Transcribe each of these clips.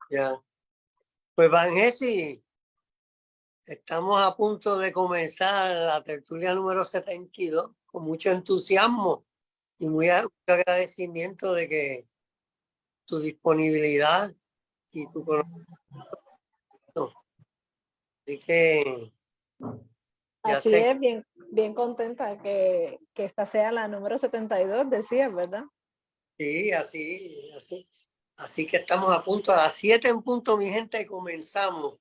Ya. Pues Van Jessy, estamos a punto de comenzar la tertulia número 72 con mucho entusiasmo y mucho agradecimiento de que tu disponibilidad y tu conocimiento. Así que ya Así sé. es, bien contenta que esta sea la número 72, decías, ¿verdad? Sí, así que estamos a punto, a las 7 en punto, mi gente, comenzamos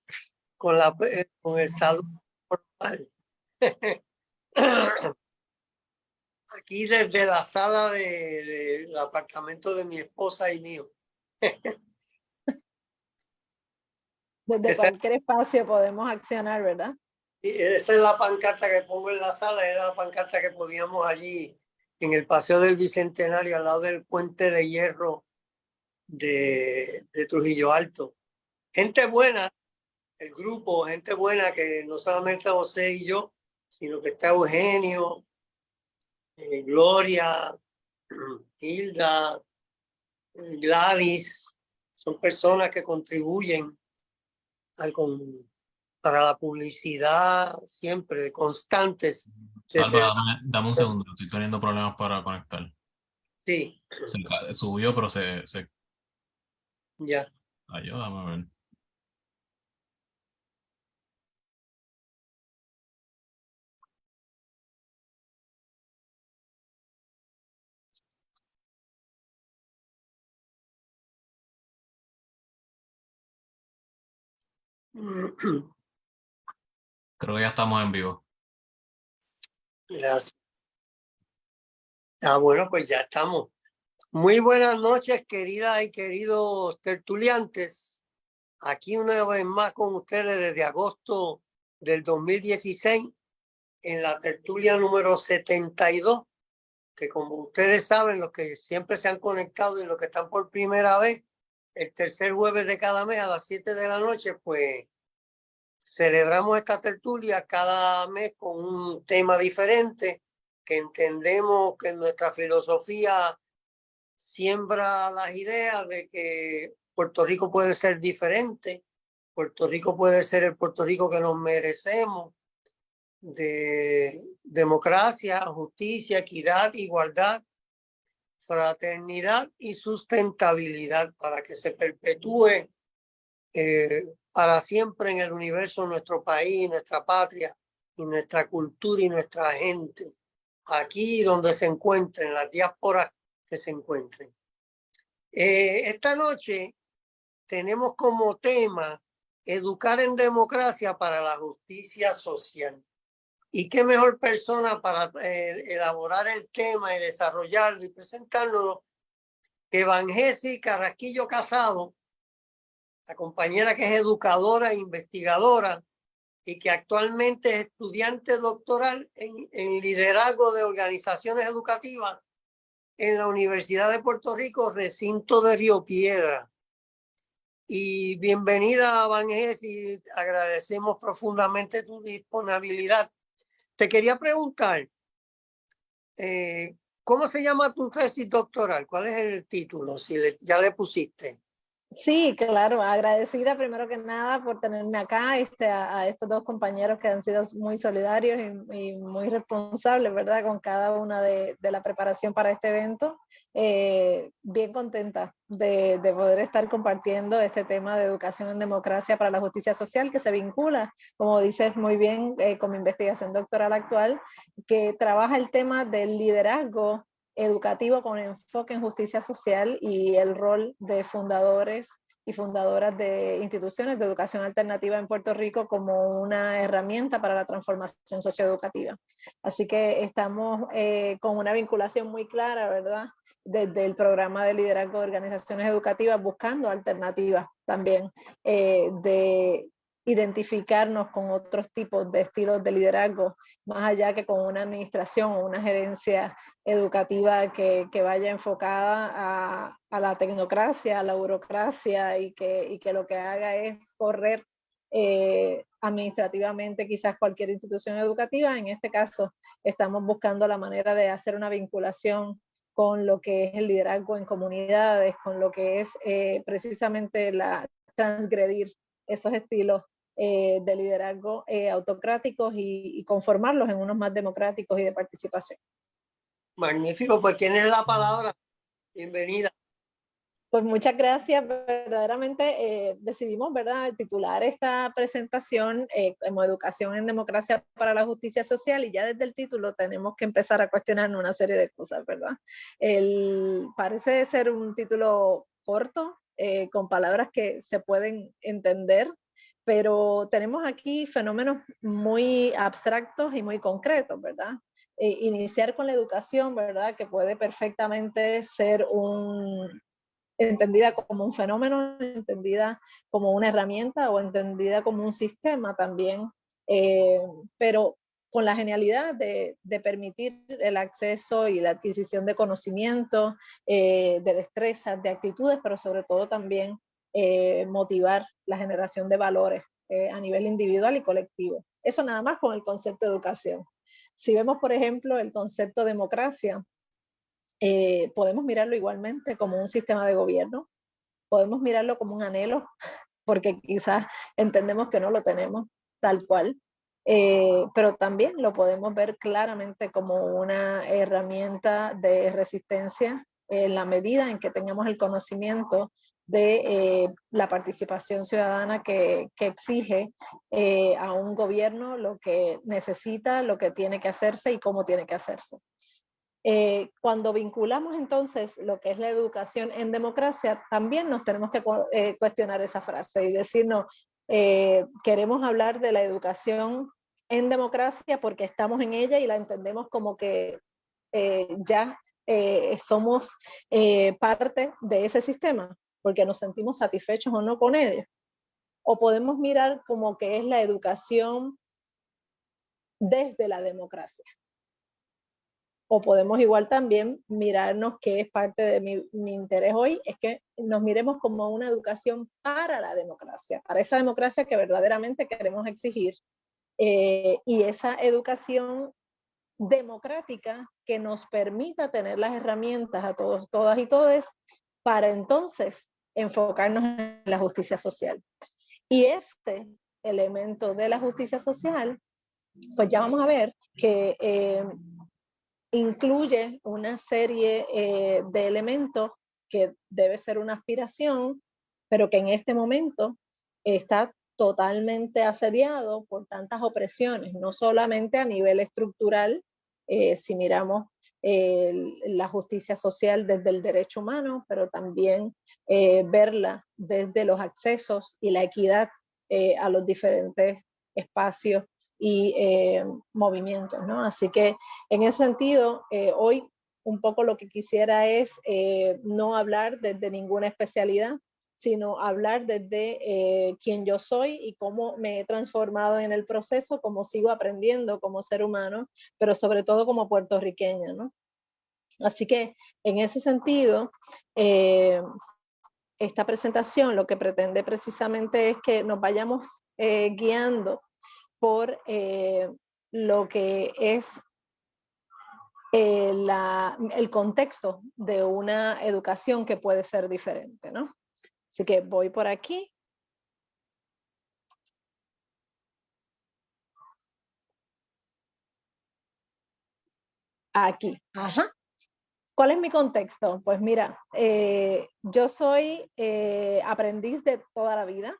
con el saludo formal. Aquí desde la sala del apartamento de mi esposa y mío. Desde cualquier espacio podemos accionar, ¿verdad? Esa es la pancarta que pongo en la sala, era la pancarta que poníamos allí en el Paseo del Bicentenario, al lado del puente de hierro de Trujillo Alto. Gente buena, el grupo, gente buena, que no solamente José y yo, sino que está Eugenio, Gloria, Hilda, Gladys. Son personas que contribuyen para la publicidad siempre, constantes. Salva, dame un segundo, estoy teniendo problemas para conectar. Sí. Subió, pero se... Ya. Ayúdame a ver. Creo que ya estamos en vivo. Gracias. Bueno, pues ya estamos. Muy buenas noches, queridas y queridos tertuliantes. Aquí una vez más con ustedes desde agosto del 2016 en la tertulia número 72, que como ustedes saben, los que siempre se han conectado y los que están por primera vez, el tercer jueves de cada mes a las 7 de la noche, pues celebramos esta tertulia cada mes con un tema diferente, que entendemos que nuestra filosofía siembra las ideas de que Puerto Rico puede ser diferente, Puerto Rico puede ser el Puerto Rico que nos merecemos, de democracia, justicia, equidad, igualdad, fraternidad y sustentabilidad para que se perpetúe para siempre en el universo nuestro país, nuestra patria y nuestra cultura y nuestra gente, aquí donde se encuentren, las diásporas que se encuentren. Esta noche tenemos como tema educar en democracia para la justicia social. ¿Y qué mejor persona para elaborar el tema y desarrollarlo y presentárnoslo que Van Jessy Carrasquillo Casado, la compañera que es educadora e investigadora y que actualmente es estudiante doctoral en liderazgo de organizaciones educativas en la Universidad de Puerto Rico, recinto de Río Piedra. Y bienvenida, Van Jessy, agradecemos profundamente tu disponibilidad. Te quería preguntar, ¿cómo se llama tu tesis doctoral? ¿Cuál es el título? Si ya le pusiste. Sí, claro, agradecida primero que nada por tenerme acá, a estos dos compañeros que han sido muy solidarios y muy responsables, ¿verdad? Con cada una de la preparación para este evento. Bien contenta de poder estar compartiendo este tema de educación en democracia para la justicia social, que se vincula, como dices muy bien, con mi investigación doctoral actual, que trabaja el tema del liderazgo educativo con enfoque en justicia social y el rol de fundadores y fundadoras de instituciones de educación alternativa en Puerto Rico como una herramienta para la transformación socioeducativa. Así que estamos con una vinculación muy clara, ¿verdad?, desde el programa de liderazgo de organizaciones educativas, buscando alternativas también de identificarnos con otros tipos de estilos de liderazgo, más allá que con una administración o una gerencia educativa que vaya enfocada a la tecnocracia, a la burocracia y que lo que haga es correr administrativamente quizás cualquier institución educativa. En este caso estamos buscando la manera de hacer una vinculación con lo que es el liderazgo en comunidades, con lo que es precisamente la transgredir esos estilos de liderazgo autocráticos y conformarlos en unos más democráticos y de participación. Magnífico, pues tienes la palabra. Bienvenida. Pues muchas gracias. Verdaderamente decidimos, ¿verdad?, titular esta presentación como Educación en Democracia para la Justicia Social, y ya desde el título tenemos que empezar a cuestionarnos una serie de cosas, ¿verdad? Parece ser un título corto, con palabras que se pueden entender, pero tenemos aquí fenómenos muy abstractos y muy concretos, ¿verdad? Iniciar con la educación, ¿verdad?, que puede perfectamente ser entendida como un fenómeno, entendida como una herramienta o entendida como un sistema también, pero con la genialidad de permitir el acceso y la adquisición de conocimiento, de destrezas, de actitudes, pero sobre todo también motivar la generación de valores a nivel individual y colectivo. Eso nada más con el concepto de educación. Si vemos, por ejemplo, el concepto de democracia, podemos mirarlo igualmente como un sistema de gobierno, podemos mirarlo como un anhelo, porque quizás entendemos que no lo tenemos tal cual, pero también lo podemos ver claramente como una herramienta de resistencia en la medida en que tengamos el conocimiento de la participación ciudadana que exige a un gobierno lo que necesita, lo que tiene que hacerse y cómo tiene que hacerse. Cuando vinculamos entonces lo que es la educación en democracia, también nos tenemos que cuestionar esa frase y decirnos, queremos hablar de la educación en democracia porque estamos en ella y la entendemos como que ya somos parte de ese sistema, porque nos sentimos satisfechos o no con ella. O podemos mirar como que es la educación desde la democracia. O podemos igual también mirarnos, que es parte de mi interés hoy, es que nos miremos como una educación para la democracia, para esa democracia que verdaderamente queremos exigir, y esa educación democrática que nos permita tener las herramientas a todos, todas y todes, para entonces enfocarnos en la justicia social. Y este elemento de la justicia social, pues ya vamos a ver que incluye una serie de elementos que debe ser una aspiración, pero que en este momento está totalmente asediado por tantas opresiones, no solamente a nivel estructural, si miramos la justicia social desde el derecho humano, pero también verla desde los accesos y la equidad a los diferentes espacios y movimientos, ¿no? Así que en ese sentido, hoy un poco lo que quisiera es no hablar desde ninguna especialidad, sino hablar desde quién yo soy y cómo me he transformado en el proceso, cómo sigo aprendiendo como ser humano, pero sobre todo como puertorriqueña, ¿no? Así que en ese sentido, esta presentación lo que pretende precisamente es que nos vayamos guiando por lo que es el contexto de una educación que puede ser diferente, ¿no? Así que voy por aquí. Aquí, ajá. ¿Cuál es mi contexto? Pues mira, yo soy aprendiz de toda la vida.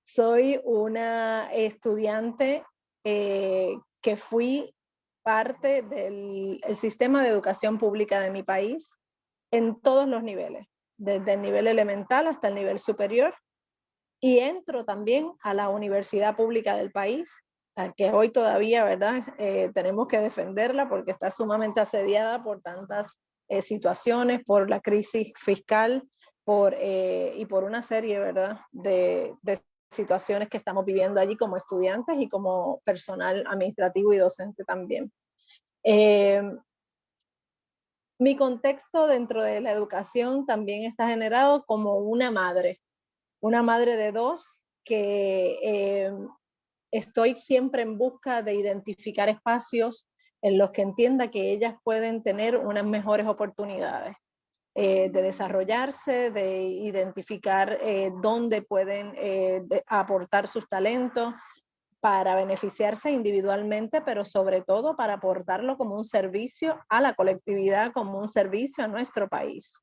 Soy una estudiante que fui parte del sistema de educación pública de mi país en todos los niveles, desde el nivel elemental hasta el nivel superior, y entro también a la universidad pública del país, que hoy todavía, ¿verdad? Tenemos que defenderla porque está sumamente asediada por tantas situaciones, por la crisis fiscal, y por una serie, ¿verdad?, de situaciones que estamos viviendo allí como estudiantes y como personal administrativo y docente también. Mi contexto dentro de la educación también está generado como una madre de dos, que estoy siempre en busca de identificar espacios en los que entienda que ellas pueden tener unas mejores oportunidades. de desarrollarse, de identificar dónde pueden aportar sus talentos para beneficiarse individualmente, pero sobre todo para aportarlo como un servicio a la colectividad, como un servicio a nuestro país.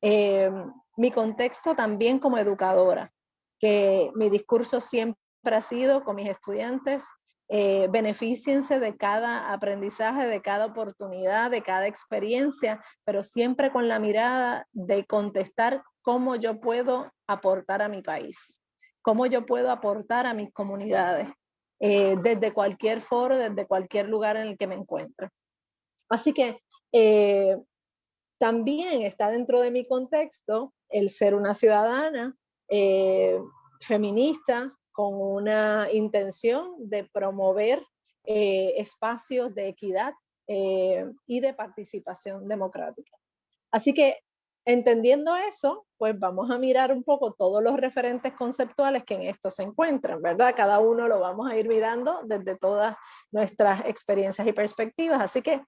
Mi contexto también como educadora, que mi discurso siempre ha sido con mis estudiantes, beneficiense de cada aprendizaje, de cada oportunidad, de cada experiencia, pero siempre con la mirada de contestar cómo yo puedo aportar a mi país, cómo yo puedo aportar a mis comunidades, desde cualquier foro, desde cualquier lugar en el que me encuentre. Así que también está dentro de mi contexto el ser una ciudadana feminista con una intención de promover espacios de equidad y de participación democrática. Así que entendiendo eso, pues vamos a mirar un poco todos los referentes conceptuales que en esto se encuentran, ¿verdad? Cada uno lo vamos a ir mirando desde todas nuestras experiencias y perspectivas. Así que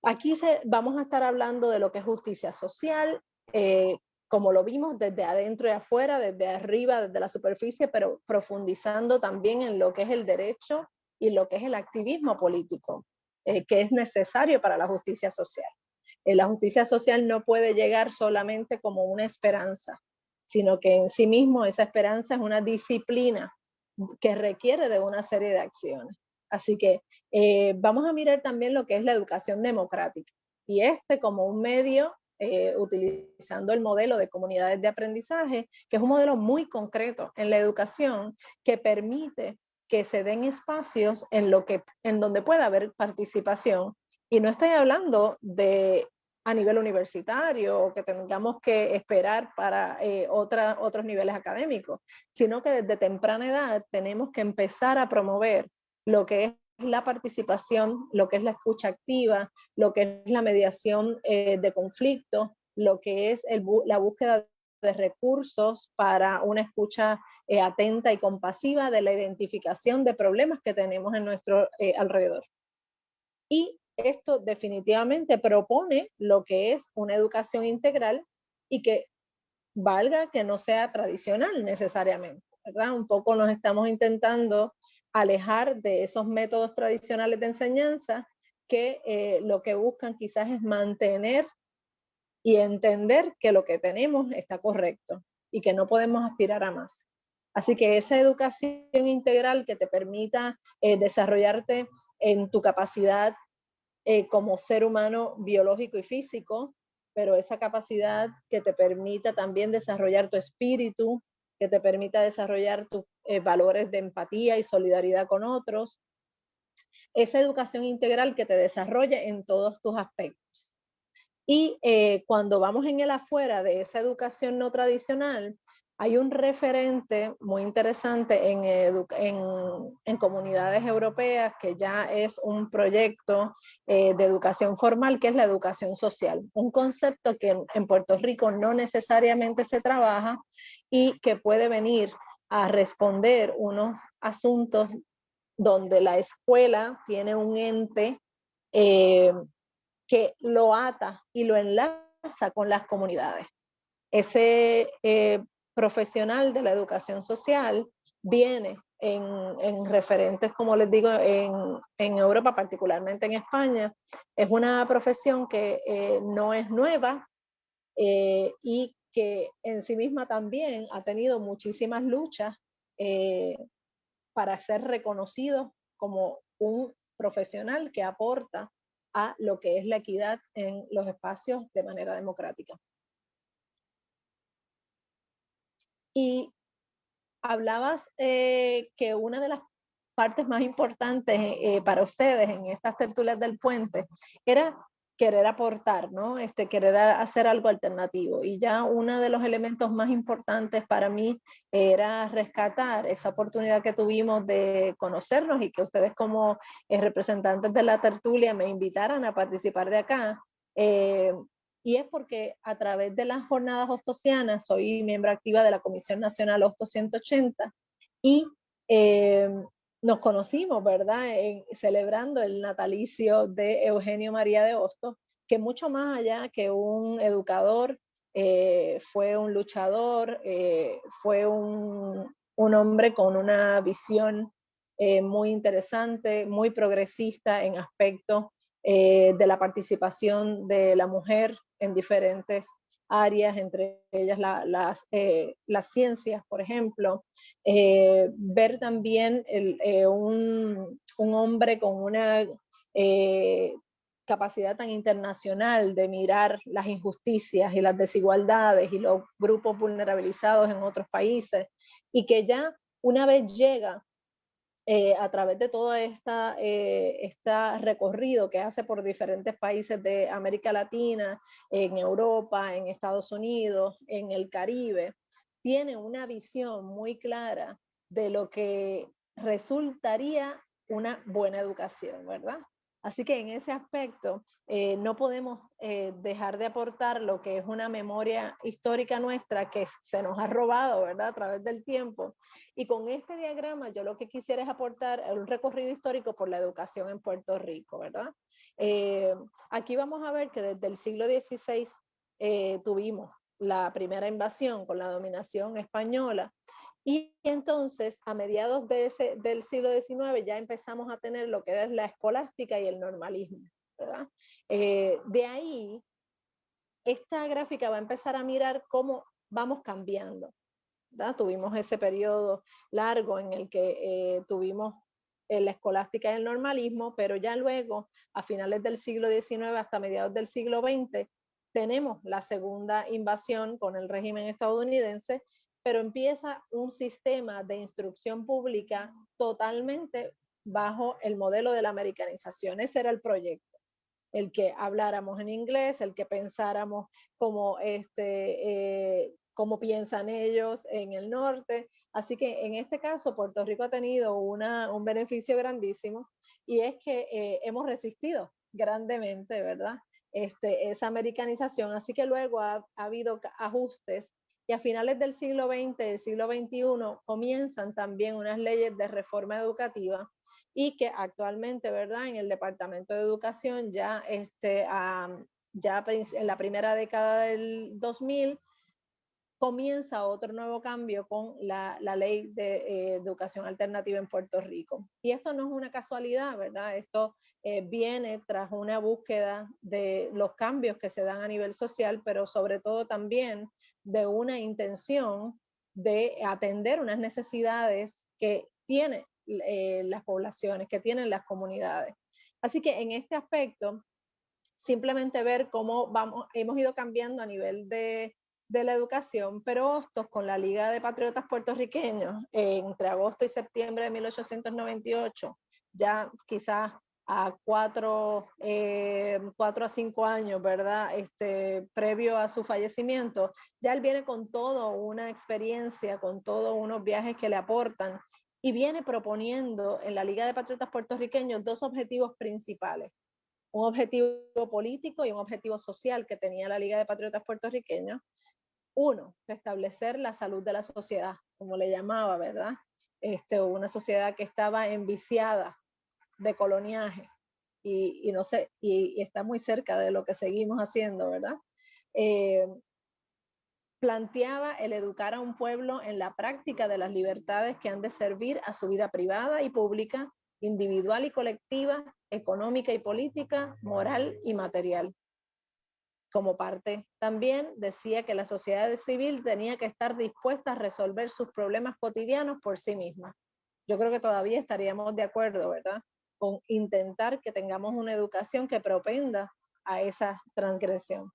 aquí vamos a estar hablando de lo que es justicia social, como lo vimos desde adentro y afuera, desde arriba, desde la superficie, pero profundizando también en lo que es el derecho y lo que es el activismo político, que es necesario para la justicia social. La justicia social no puede llegar solamente como una esperanza, sino que en sí mismo esa esperanza es una disciplina que requiere de una serie de acciones. Así que vamos a mirar también lo que es la educación democrática y como un medio utilizando el modelo de comunidades de aprendizaje, que es un modelo muy concreto en la educación que permite que se den espacios en donde pueda haber participación. Y no estoy hablando de a nivel universitario o que tengamos que esperar para otros niveles académicos, sino que desde temprana edad tenemos que empezar a promover lo que es la participación, lo que es la escucha activa, lo que es la mediación de conflictos, lo que es la búsqueda de recursos para una escucha atenta y compasiva de la identificación de problemas que tenemos en nuestro alrededor. Y esto definitivamente propone lo que es una educación integral y que valga que no sea tradicional necesariamente, ¿verdad? Un poco nos estamos intentando alejar de esos métodos tradicionales de enseñanza que lo que buscan quizás es mantener y entender que lo que tenemos está correcto y que no podemos aspirar a más. Así que esa educación integral que te permita desarrollarte en tu capacidad como ser humano biológico y físico, pero esa capacidad que te permita también desarrollar tu espíritu, que te permita desarrollar tus valores de empatía y solidaridad con otros, esa educación integral que te desarrolle en todos tus aspectos. Y cuando vamos en el afuera de esa educación no tradicional, hay un referente muy interesante en comunidades europeas que ya es un proyecto de educación formal, que es la educación social. Un concepto que en Puerto Rico no necesariamente se trabaja y que puede venir a responder unos asuntos donde la escuela tiene un ente que lo ata y lo enlaza con las comunidades. Ese profesional de la educación social viene en referentes, como les digo, en Europa, particularmente en España. Es una profesión que no es nueva y que en sí misma también ha tenido muchísimas luchas para ser reconocido como un profesional que aporta a lo que es la equidad en los espacios de manera democrática. Y hablabas que una de las partes más importantes para ustedes en estas tertulias del puente era querer aportar, ¿no? Querer hacer algo alternativo. Y ya uno de los elementos más importantes para mí era rescatar esa oportunidad que tuvimos de conocernos y que ustedes como representantes de la tertulia me invitaran a participar de acá. Y es porque a través de las jornadas hostosianas soy miembro activa de la Comisión Nacional Hostos 180 y nos conocimos, ¿verdad? Celebrando el natalicio de Eugenio María de Hostos, que mucho más allá que un educador fue un luchador, fue un hombre con una visión muy interesante, muy progresista en aspectos de la participación de la mujer en diferentes áreas, entre ellas las ciencias, por ejemplo. Ver también un hombre con una capacidad tan internacional de mirar las injusticias y las desigualdades y los grupos vulnerabilizados en otros países, y que ya una vez llega a través de todo este recorrido que hace por diferentes países de América Latina, en Europa, en Estados Unidos, en el Caribe, tiene una visión muy clara de lo que resultaría una buena educación, ¿verdad? Así que en ese aspecto no podemos dejar de aportar lo que es una memoria histórica nuestra que se nos ha robado, ¿verdad? A través del tiempo. Y con este diagrama yo lo que quisiera es aportar un recorrido histórico por la educación en Puerto Rico, ¿verdad? Aquí vamos a ver que desde el siglo XVI tuvimos la primera invasión con la dominación española. Y entonces, a mediados del siglo XIX, ya empezamos a tener lo que es la escolástica y el normalismo, ¿verdad? De ahí, esta gráfica va a empezar a mirar cómo vamos cambiando, ¿verdad? Tuvimos ese periodo largo en el que tuvimos la escolástica y el normalismo, pero ya luego, a finales del siglo XIX hasta mediados del siglo XX, tenemos la segunda invasión con el régimen estadounidense, pero empieza un sistema de instrucción pública totalmente bajo el modelo de la americanización. Ese era el proyecto, el que habláramos en inglés, el que pensáramos como cómo piensan ellos en el norte. Así que en este caso Puerto Rico ha tenido un beneficio grandísimo, y es que hemos resistido grandemente, ¿verdad? Esa americanización. Así que luego ha habido ajustes, y a finales del siglo XX, del siglo XXI, comienzan también unas leyes de reforma educativa, y que actualmente, ¿verdad?, en el Departamento de Educación ya en la primera década del 2000 comienza otro nuevo cambio con la ley de educación alternativa en Puerto Rico. Y esto no es una casualidad, ¿verdad? Esto viene tras una búsqueda de los cambios que se dan a nivel social, pero sobre todo también de una intención de atender unas necesidades que tienen las poblaciones, que tienen las comunidades. Así que en este aspecto, simplemente ver cómo hemos ido cambiando a nivel de la educación, pero Hostos, con la Liga de Patriotas Puertorriqueños, entre agosto y septiembre de 1898, ya quizás a 4 a 5 años, ¿verdad? Previo a su fallecimiento, ya él viene con toda una experiencia, con todos unos viajes que le aportan, y viene proponiendo en la Liga de Patriotas Puertorriqueños dos objetivos principales: un objetivo político y un objetivo social que tenía la Liga de Patriotas Puertorriqueños. Uno, restablecer la salud de la sociedad, como le llamaba, ¿verdad? Una sociedad que estaba enviciada de coloniaje, y no sé, y está muy cerca de lo que seguimos haciendo, ¿verdad? Planteaba el educar a un pueblo en la práctica de las libertades que han de servir a su vida privada y pública, individual y colectiva, económica y política, moral y material. Como parte también decía que la sociedad civil tenía que estar dispuesta a resolver sus problemas cotidianos por sí misma. Yo creo que todavía estaríamos de acuerdo, ¿verdad?, con intentar que tengamos una educación que propenda a esa transgresión.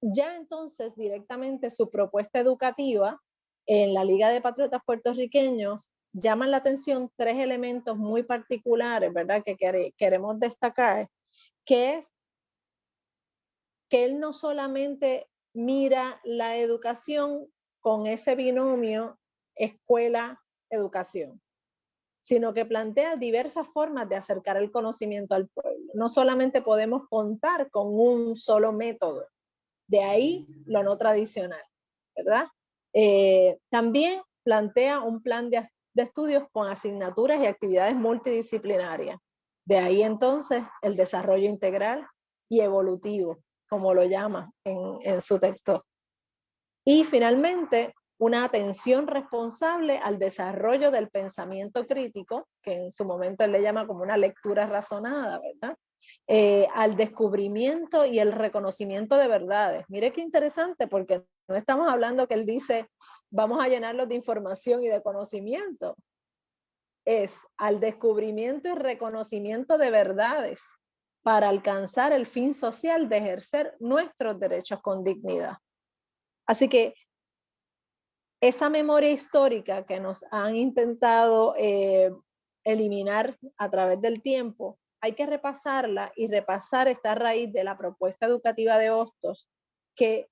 Ya entonces, directamente su propuesta educativa en la Liga de Patriotas Puertorriqueños llaman la atención tres elementos muy particulares, ¿verdad?, que queremos destacar, que es que él no solamente mira la educación con ese binomio escuela-educación, sino que plantea diversas formas de acercar el conocimiento al pueblo. No solamente podemos contar con un solo método, de ahí lo no tradicional, ¿verdad? También plantea un plan de estudios con asignaturas y actividades multidisciplinarias. De ahí entonces el desarrollo integral y evolutivo, como lo llama en su texto. Y finalmente, una atención responsable al desarrollo del pensamiento crítico, que en su momento él le llama como una lectura razonada, ¿verdad? Al descubrimiento y el reconocimiento de verdades. Mire qué interesante, porque no estamos hablando que él dice, vamos a llenarlos de información y de conocimiento. Es al descubrimiento y reconocimiento de verdades para alcanzar el fin social de ejercer nuestros derechos con dignidad. Así que esa memoria histórica que nos han intentado eliminar a través del tiempo, hay que repasarla y repasar esta raíz de la propuesta educativa de Hostos, que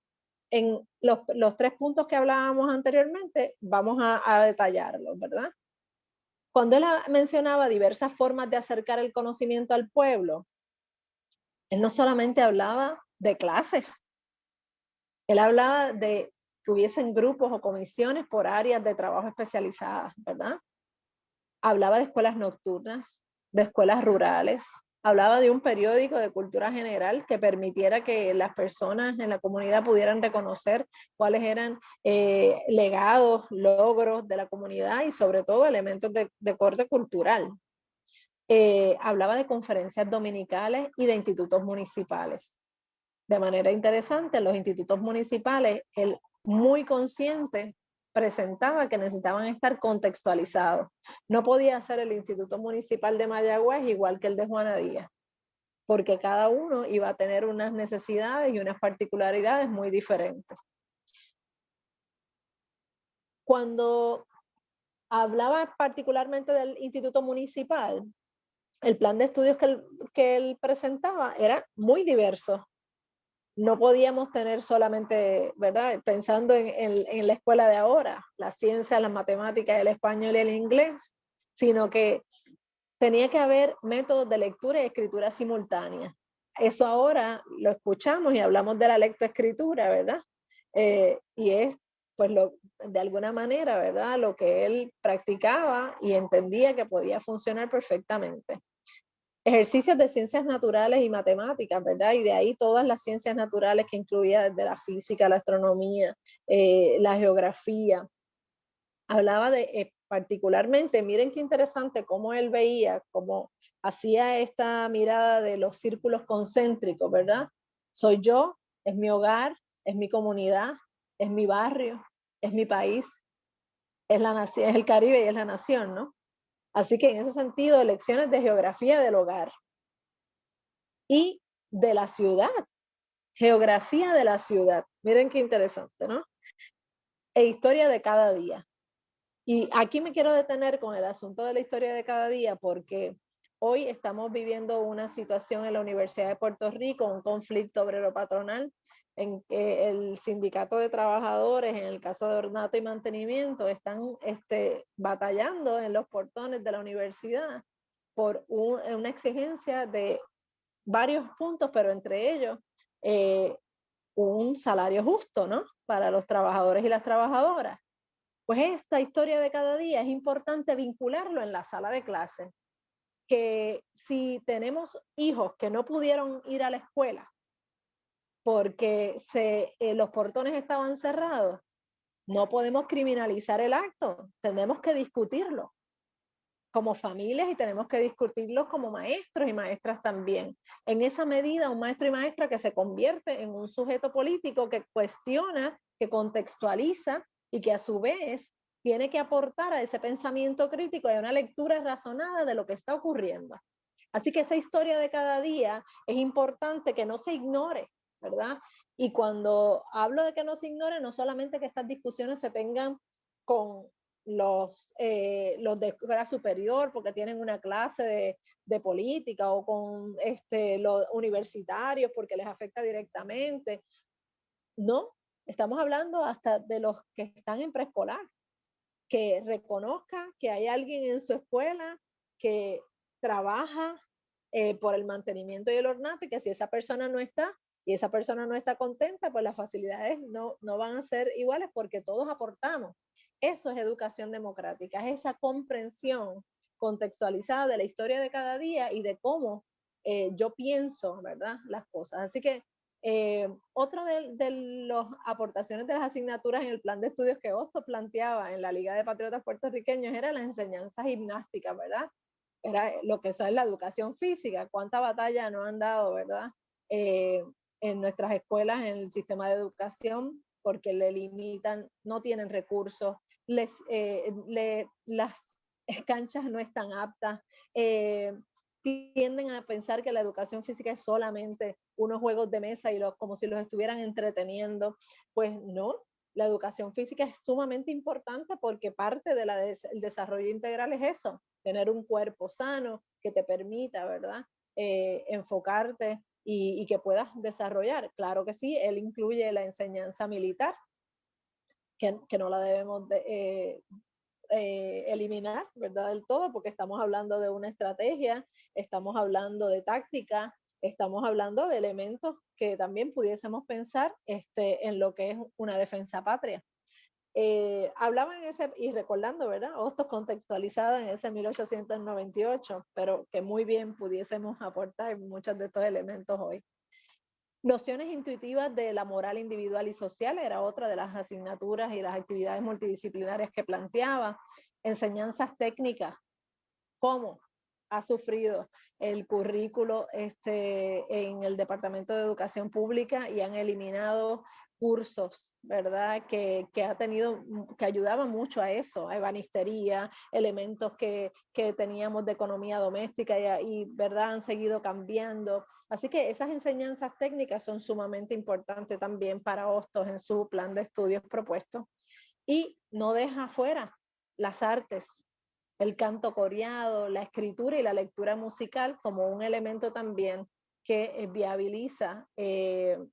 en los 3 puntos que hablábamos anteriormente, vamos a detallarlos, ¿verdad? Cuando él mencionaba diversas formas de acercar el conocimiento al pueblo, él no solamente hablaba de clases, él hablaba de que hubiesen grupos o comisiones por áreas de trabajo especializadas, ¿verdad? Hablaba de escuelas nocturnas, de escuelas rurales, hablaba de un periódico de cultura general que permitiera que las personas en la comunidad pudieran reconocer cuáles eran legados, logros de la comunidad y sobre todo elementos de corte cultural. Hablaba de conferencias dominicales y de institutos municipales. De manera interesante, los institutos municipales, él muy consciente presentaba que necesitaban estar contextualizados. No podía ser el Instituto Municipal de Mayagüez igual que el de Juana Díaz, porque cada uno iba a tener unas necesidades y unas particularidades muy diferentes. Cuando hablaba particularmente del Instituto Municipal, el plan de estudios que él presentaba era muy diverso. No podíamos tener solamente, ¿verdad? Pensando en la escuela de ahora, la ciencia, las matemáticas, el español y el inglés, sino que tenía que haber métodos de lectura y escritura simultánea. Eso ahora lo escuchamos y hablamos de la lectoescritura, ¿verdad? Y es, pues, de alguna manera, ¿verdad? Lo que él practicaba y entendía que podía funcionar perfectamente. Ejercicios de ciencias naturales y matemáticas, ¿verdad? Y de ahí todas las ciencias naturales que incluía desde la física, la astronomía, la geografía. Hablaba de, particularmente, miren qué interesante cómo él veía, cómo hacía esta mirada de los círculos concéntricos, ¿verdad? Soy yo, es mi hogar, es mi comunidad, es mi barrio, es mi país, es la nación, es el Caribe y es la nación, ¿no? Así que en ese sentido, lecciones de geografía del hogar y de la ciudad, geografía de la ciudad. Miren qué interesante, ¿no? E historia de cada día. Y aquí me quiero detener con el asunto de la historia de cada día porque hoy estamos viviendo una situación en la Universidad de Puerto Rico, un conflicto obrero patronal, en que el sindicato de trabajadores, en el caso de ornato y mantenimiento, están batallando en los portones de la universidad por una exigencia de varios puntos, pero entre ellos un salario justo, ¿no? Para los trabajadores y las trabajadoras. Pues esta historia de cada día es importante vincularlo en la sala de clase, que si tenemos hijos que no pudieron ir a la escuela porque los portones estaban cerrados, no podemos criminalizar el acto, tenemos que discutirlo como familias y tenemos que discutirlo como maestros y maestras también. En esa medida, un maestro y maestra que se convierte en un sujeto político que cuestiona, que contextualiza y que a su vez tiene que aportar a ese pensamiento crítico y a una lectura razonada de lo que está ocurriendo. Así que esa historia de cada día es importante que no se ignore, ¿verdad? Y cuando hablo de que no se ignore, no solamente que estas discusiones se tengan con los de escuela superior porque tienen una clase de política o con los universitarios porque les afecta directamente. No, estamos hablando hasta de los que están en preescolar, que reconozca que hay alguien en su escuela que trabaja por el mantenimiento y el ornato y que si esa persona no está y esa persona no está contenta, pues las facilidades no van a ser iguales porque todos aportamos. Eso es educación democrática, es esa comprensión contextualizada de la historia de cada día y de cómo yo pienso, ¿verdad? Las cosas. Así que Otro de las aportaciones de las asignaturas en el plan de estudios que Hostos planteaba en la Liga de Patriotas Puertorriqueños era la enseñanza gimnástica, ¿verdad? Era lo que es la educación física. ¿Cuánta batalla nos han dado, verdad? En nuestras escuelas, en el sistema de educación, porque le limitan, no tienen recursos, las canchas no están aptas, tienden a pensar que la educación física es solamente unos juegos de mesa y como si los estuvieran entreteniendo. Pues no, la educación física es sumamente importante porque parte del desarrollo integral es eso, tener un cuerpo sano que te permita, ¿verdad? Enfocarte y que puedas desarrollar. Claro que sí, él incluye la enseñanza militar, que no la debemos eliminar, ¿verdad? Del todo, porque estamos hablando de una estrategia, estamos hablando de táctica, estamos hablando de elementos que también pudiésemos pensar en lo que es una defensa patria. Hablaban en ese, y recordando, ¿verdad? Hostos contextualizado en ese 1898, pero que muy bien pudiésemos aportar muchos de estos elementos hoy. Nociones intuitivas de la moral individual y social era otra de las asignaturas y las actividades multidisciplinarias que planteaba. Enseñanzas técnicas, cómo ha sufrido el currículo en el Departamento de Educación Pública y han eliminado cursos, ¿verdad? Que ha tenido, que ayudaban mucho a eso, a ebanistería, elementos que teníamos de economía doméstica y ¿verdad? Han seguido cambiando. Así que esas enseñanzas técnicas son sumamente importantes también para Hostos en su plan de estudios propuesto. Y no deja fuera las artes, el canto coreado, la escritura y la lectura musical como un elemento también que viabiliza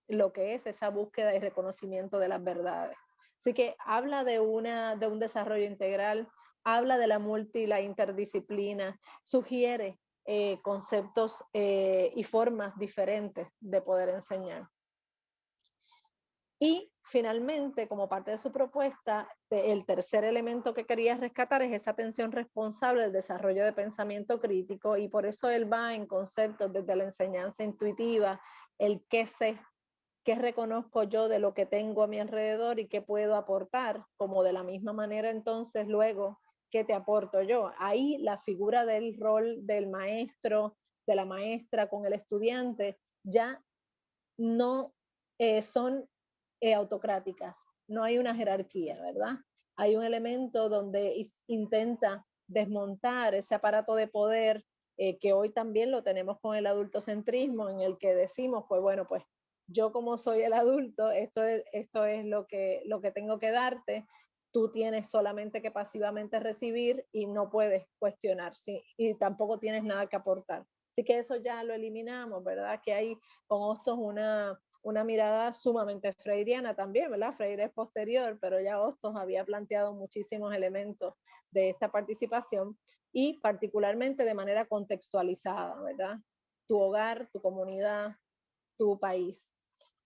lo que es esa búsqueda y reconocimiento de las verdades. Así que habla de un desarrollo integral, habla de la la interdisciplina, sugiere conceptos y formas diferentes de poder enseñar. Y finalmente, como parte de su propuesta, el tercer elemento que quería rescatar es esa atención responsable del desarrollo de pensamiento crítico, y por eso él va en conceptos desde la enseñanza intuitiva, el qué sé, qué reconozco yo de lo que tengo a mi alrededor y qué puedo aportar, como de la misma manera entonces luego qué te aporto yo. Ahí la figura del rol del maestro, de la maestra con el estudiante ya no son autocráticas, no hay una jerarquía, ¿verdad? Hay un elemento donde intenta desmontar ese aparato de poder que hoy también lo tenemos con el adultocentrismo, en el que decimos, pues bueno, pues yo como soy el adulto, esto es lo que tengo que darte, tú tienes solamente que pasivamente recibir y no puedes cuestionar, ¿sí? Y tampoco tienes nada que aportar. Así que eso ya lo eliminamos, ¿verdad? Que hay con Hostos una mirada sumamente freiriana también, ¿verdad? Freire es posterior, pero ya Hostos había planteado muchísimos elementos de esta participación y particularmente de manera contextualizada, ¿verdad? Tu hogar, tu comunidad, tu país.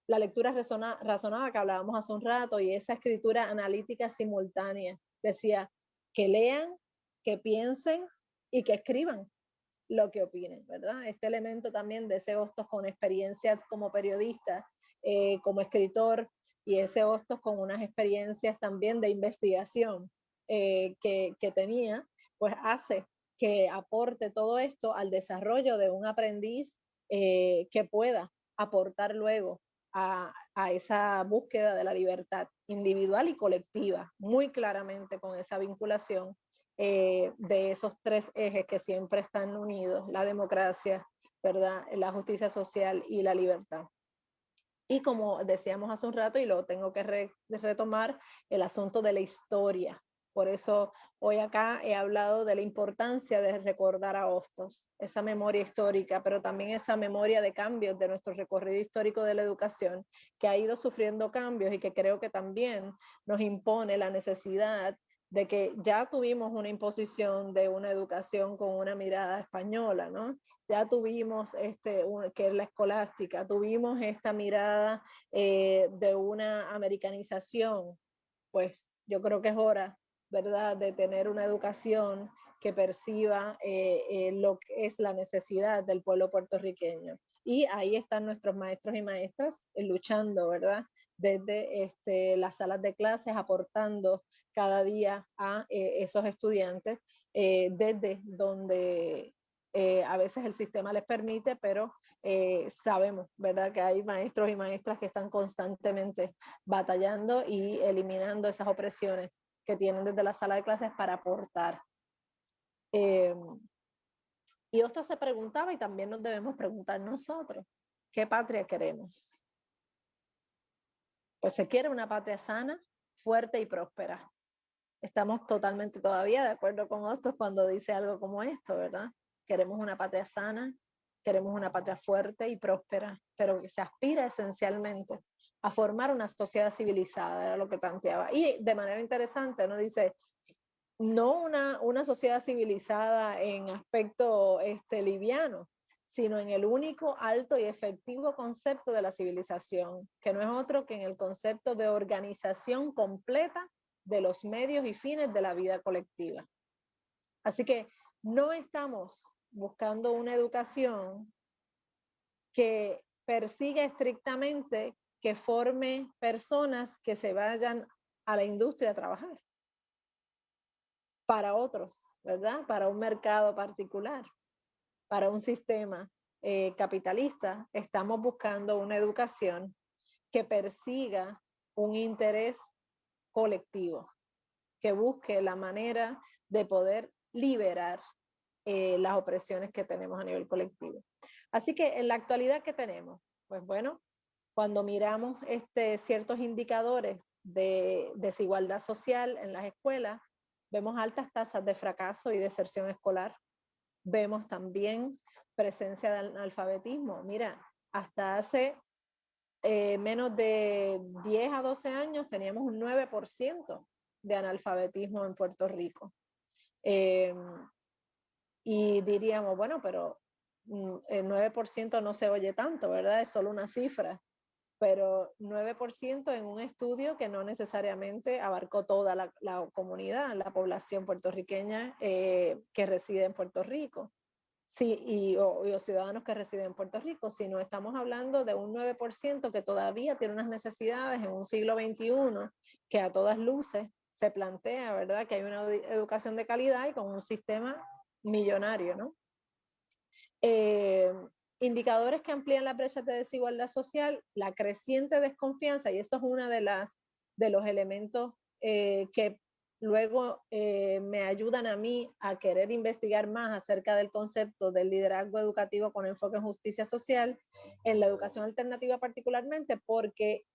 La lectura razonada que hablábamos hace un rato y esa escritura analítica simultánea. Decía que lean, que piensen y que escriban lo que opinen, ¿verdad? Este elemento también de ese Hostos con experiencias como periodista, como escritor, y ese Hostos con unas experiencias también de investigación que tenía, pues hace que aporte todo esto al desarrollo de un aprendiz que pueda aportar luego a esa búsqueda de la libertad individual y colectiva, muy claramente con esa vinculación de esos tres ejes que siempre están unidos, la democracia, ¿verdad? La justicia social y la libertad. Y como decíamos hace un rato, y lo tengo que retomar, el asunto de la historia. Por eso hoy acá he hablado de la importancia de recordar a Hostos, esa memoria histórica, pero también esa memoria de cambios de nuestro recorrido histórico de la educación, que ha ido sufriendo cambios y que creo que también nos impone la necesidad de que ya tuvimos una imposición de una educación con una mirada española, ¿no? Ya tuvimos que es la escolástica, tuvimos esta mirada de una americanización, pues yo creo que es hora, ¿verdad?, de tener una educación que perciba lo que es la necesidad del pueblo puertorriqueño. Y ahí están nuestros maestros y maestras luchando, ¿verdad? Desde las salas de clases, aportando cada día a esos estudiantes, desde donde a veces el sistema les permite, pero sabemos, ¿verdad?, que hay maestros y maestras que están constantemente batallando y eliminando esas opresiones que tienen desde la sala de clases para aportar. Y esto se preguntaba y también nos debemos preguntar nosotros, ¿qué patria queremos? Pues se quiere una patria sana, fuerte y próspera. Estamos totalmente todavía de acuerdo con Hostos cuando dice algo como esto, ¿verdad? Queremos una patria sana, queremos una patria fuerte y próspera, pero que se aspira esencialmente a formar una sociedad civilizada, era lo que planteaba. Y de manera interesante, ¿no? Dice, no una sociedad civilizada en aspecto liviano, sino en el único, alto y efectivo concepto de la civilización, que no es otro que en el concepto de organización completa de los medios y fines de la vida colectiva. Así que no estamos buscando una educación que persiga estrictamente que forme personas que se vayan a la industria a trabajar para otros, ¿verdad? Para un mercado particular, para un sistema capitalista. Estamos buscando una educación que persiga un interés colectivo, que busque la manera de poder liberar las opresiones que tenemos a nivel colectivo. Así que en la actualidad, ¿qué tenemos? Pues bueno, cuando miramos ciertos indicadores de desigualdad social en las escuelas, vemos altas tasas de fracaso y deserción escolar. Vemos también presencia de analfabetismo. Mira, hasta hace menos de 10 a 12 años teníamos un 9% de analfabetismo en Puerto Rico. Y diríamos, bueno, pero el 9% no se oye tanto, ¿verdad? Es solo una cifra, pero 9% en un estudio que no necesariamente abarcó toda la comunidad, la población puertorriqueña que reside en Puerto Rico. Sí, y los ciudadanos que residen en Puerto Rico, sino estamos hablando de un 9% que todavía tiene unas necesidades en un siglo XXI que a todas luces se plantea, ¿verdad?, que hay una educación de calidad y con un sistema millonario, ¿no? Indicadores que amplían las brechas de desigualdad social, la creciente desconfianza, y esto es uno de los elementos que luego me ayudan a mí a querer investigar más acerca del concepto del liderazgo educativo con enfoque en justicia social, en la educación alternativa particularmente, porque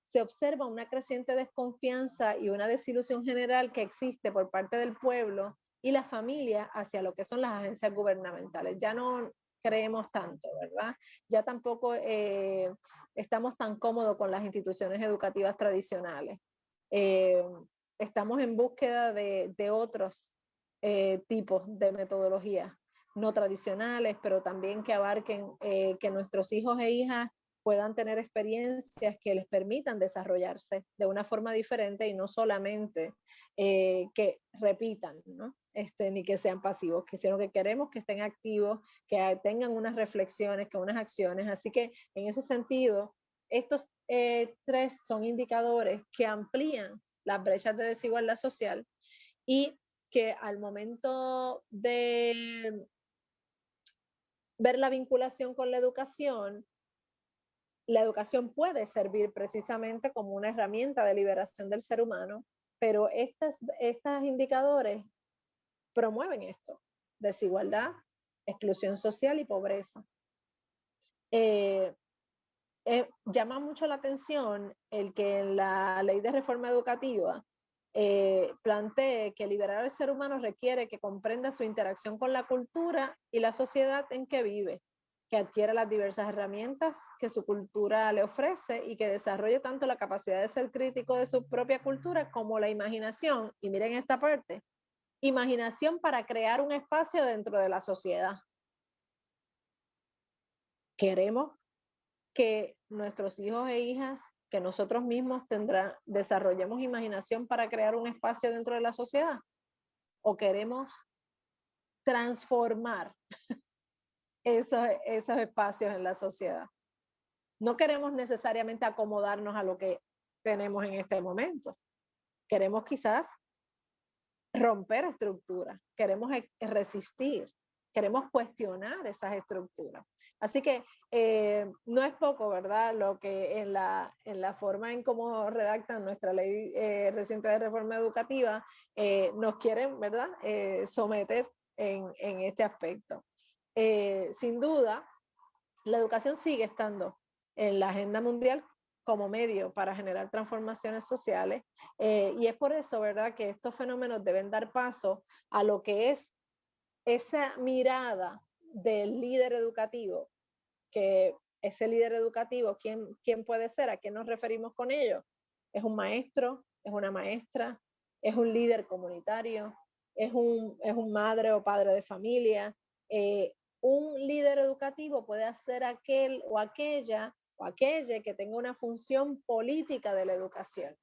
se observa una creciente desconfianza y una desilusión general que existe por parte del pueblo y la familia hacia lo que son las agencias gubernamentales. Ya no creemos tanto, ¿verdad? Ya tampoco estamos tan cómodos con las instituciones educativas tradicionales. Estamos en búsqueda de otros tipos de metodologías no tradicionales, pero también que abarquen que nuestros hijos e hijas puedan tener experiencias que les permitan desarrollarse de una forma diferente y no solamente que repitan, ¿no? Ni que sean pasivos, sino que queremos que estén activos, que tengan unas reflexiones, que unas acciones. Así que en ese sentido, estos tres son indicadores que amplían las brechas de desigualdad social y que al momento de ver la vinculación con la educación puede servir precisamente como una herramienta de liberación del ser humano, pero estos indicadores promueven esto: desigualdad, exclusión social y pobreza. Llama mucho la atención el que en la ley de reforma educativa plantee que liberar al ser humano requiere que comprenda su interacción con la cultura y la sociedad en que vive, que adquiera las diversas herramientas que su cultura le ofrece y que desarrolle tanto la capacidad de ser crítico de su propia cultura como la imaginación, y miren esta parte, imaginación para crear un espacio dentro de la sociedad. Queremos que nuestros hijos e hijas, que nosotros mismos desarrollemos imaginación para crear un espacio dentro de la sociedad, o queremos transformar esos espacios en la sociedad. No queremos necesariamente acomodarnos a lo que tenemos en este momento. Queremos quizás romper estructuras, queremos resistir, queremos cuestionar esas estructuras. Así que no es poco, ¿verdad? Lo que en la forma en cómo redactan nuestra ley reciente de reforma educativa nos quieren, ¿verdad? Someter en este aspecto. Sin duda, la educación sigue estando en la agenda mundial como medio para generar transformaciones sociales y es por eso, ¿verdad?, que estos fenómenos deben dar paso a lo que es esa mirada del líder educativo, que ese líder educativo, ¿quién puede ser? ¿A quién nos referimos con ello? ¿Es un maestro? ¿Es una maestra? ¿Es un líder comunitario? ¿Es un madre o padre de familia? Un líder educativo puede ser aquel o aquella que tenga una función política de la educación.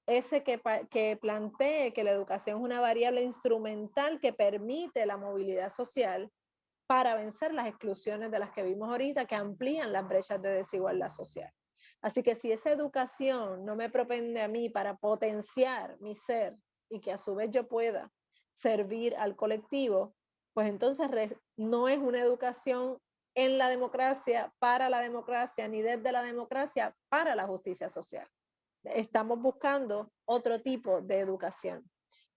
Ese que plantee que la educación es una variable instrumental que permite la movilidad social para vencer las exclusiones de las que vimos ahorita, que amplían las brechas de desigualdad social. Así que si esa educación no me propende a mí para potenciar mi ser y que a su vez yo pueda servir al colectivo, pues entonces no es una educación en la democracia, para la democracia, ni desde la democracia para la justicia social. Estamos buscando otro tipo de educación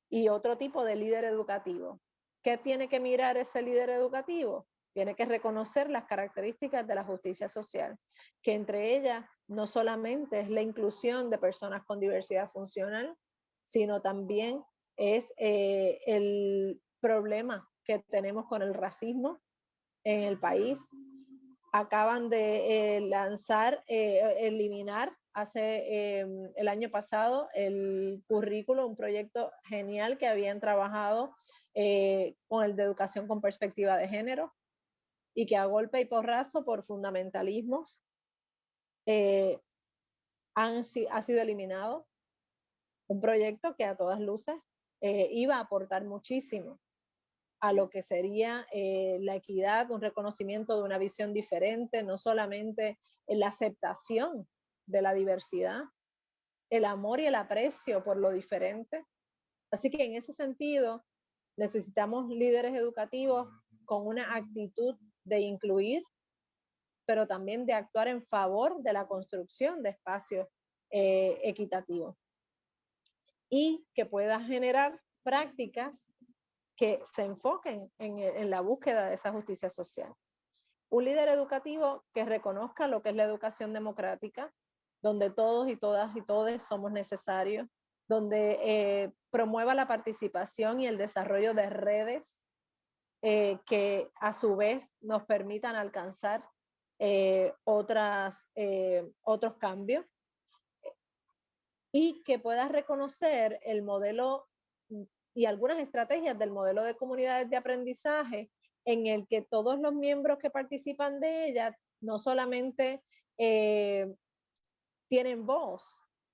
y otro tipo de líder educativo. ¿Qué tiene que mirar ese líder educativo? Tiene que reconocer las características de la justicia social, que entre ellas no solamente es la inclusión de personas con diversidad funcional, sino también es el problema que tenemos con el racismo en el país. Acaban de eliminar el año pasado el currículo, un proyecto genial que habían trabajado con el de educación con perspectiva de género y que a golpe y porrazo por fundamentalismos ha sido eliminado. Un proyecto que a todas luces iba a aportar muchísimo a lo que sería la equidad, un reconocimiento de una visión diferente, no solamente en la aceptación de la diversidad, el amor y el aprecio por lo diferente. Así que en ese sentido necesitamos líderes educativos con una actitud de incluir, pero también de actuar en favor de la construcción de espacios equitativos y que pueda generar prácticas que se enfoquen en la búsqueda de esa justicia social. Un líder educativo que reconozca lo que es la educación democrática, donde todos y todas y todos somos necesarios, donde promueva la participación y el desarrollo de redes que a su vez nos permitan alcanzar otros cambios y que pueda reconocer el modelo y algunas estrategias del modelo de comunidades de aprendizaje en el que todos los miembros que participan de ella no solamente tienen voz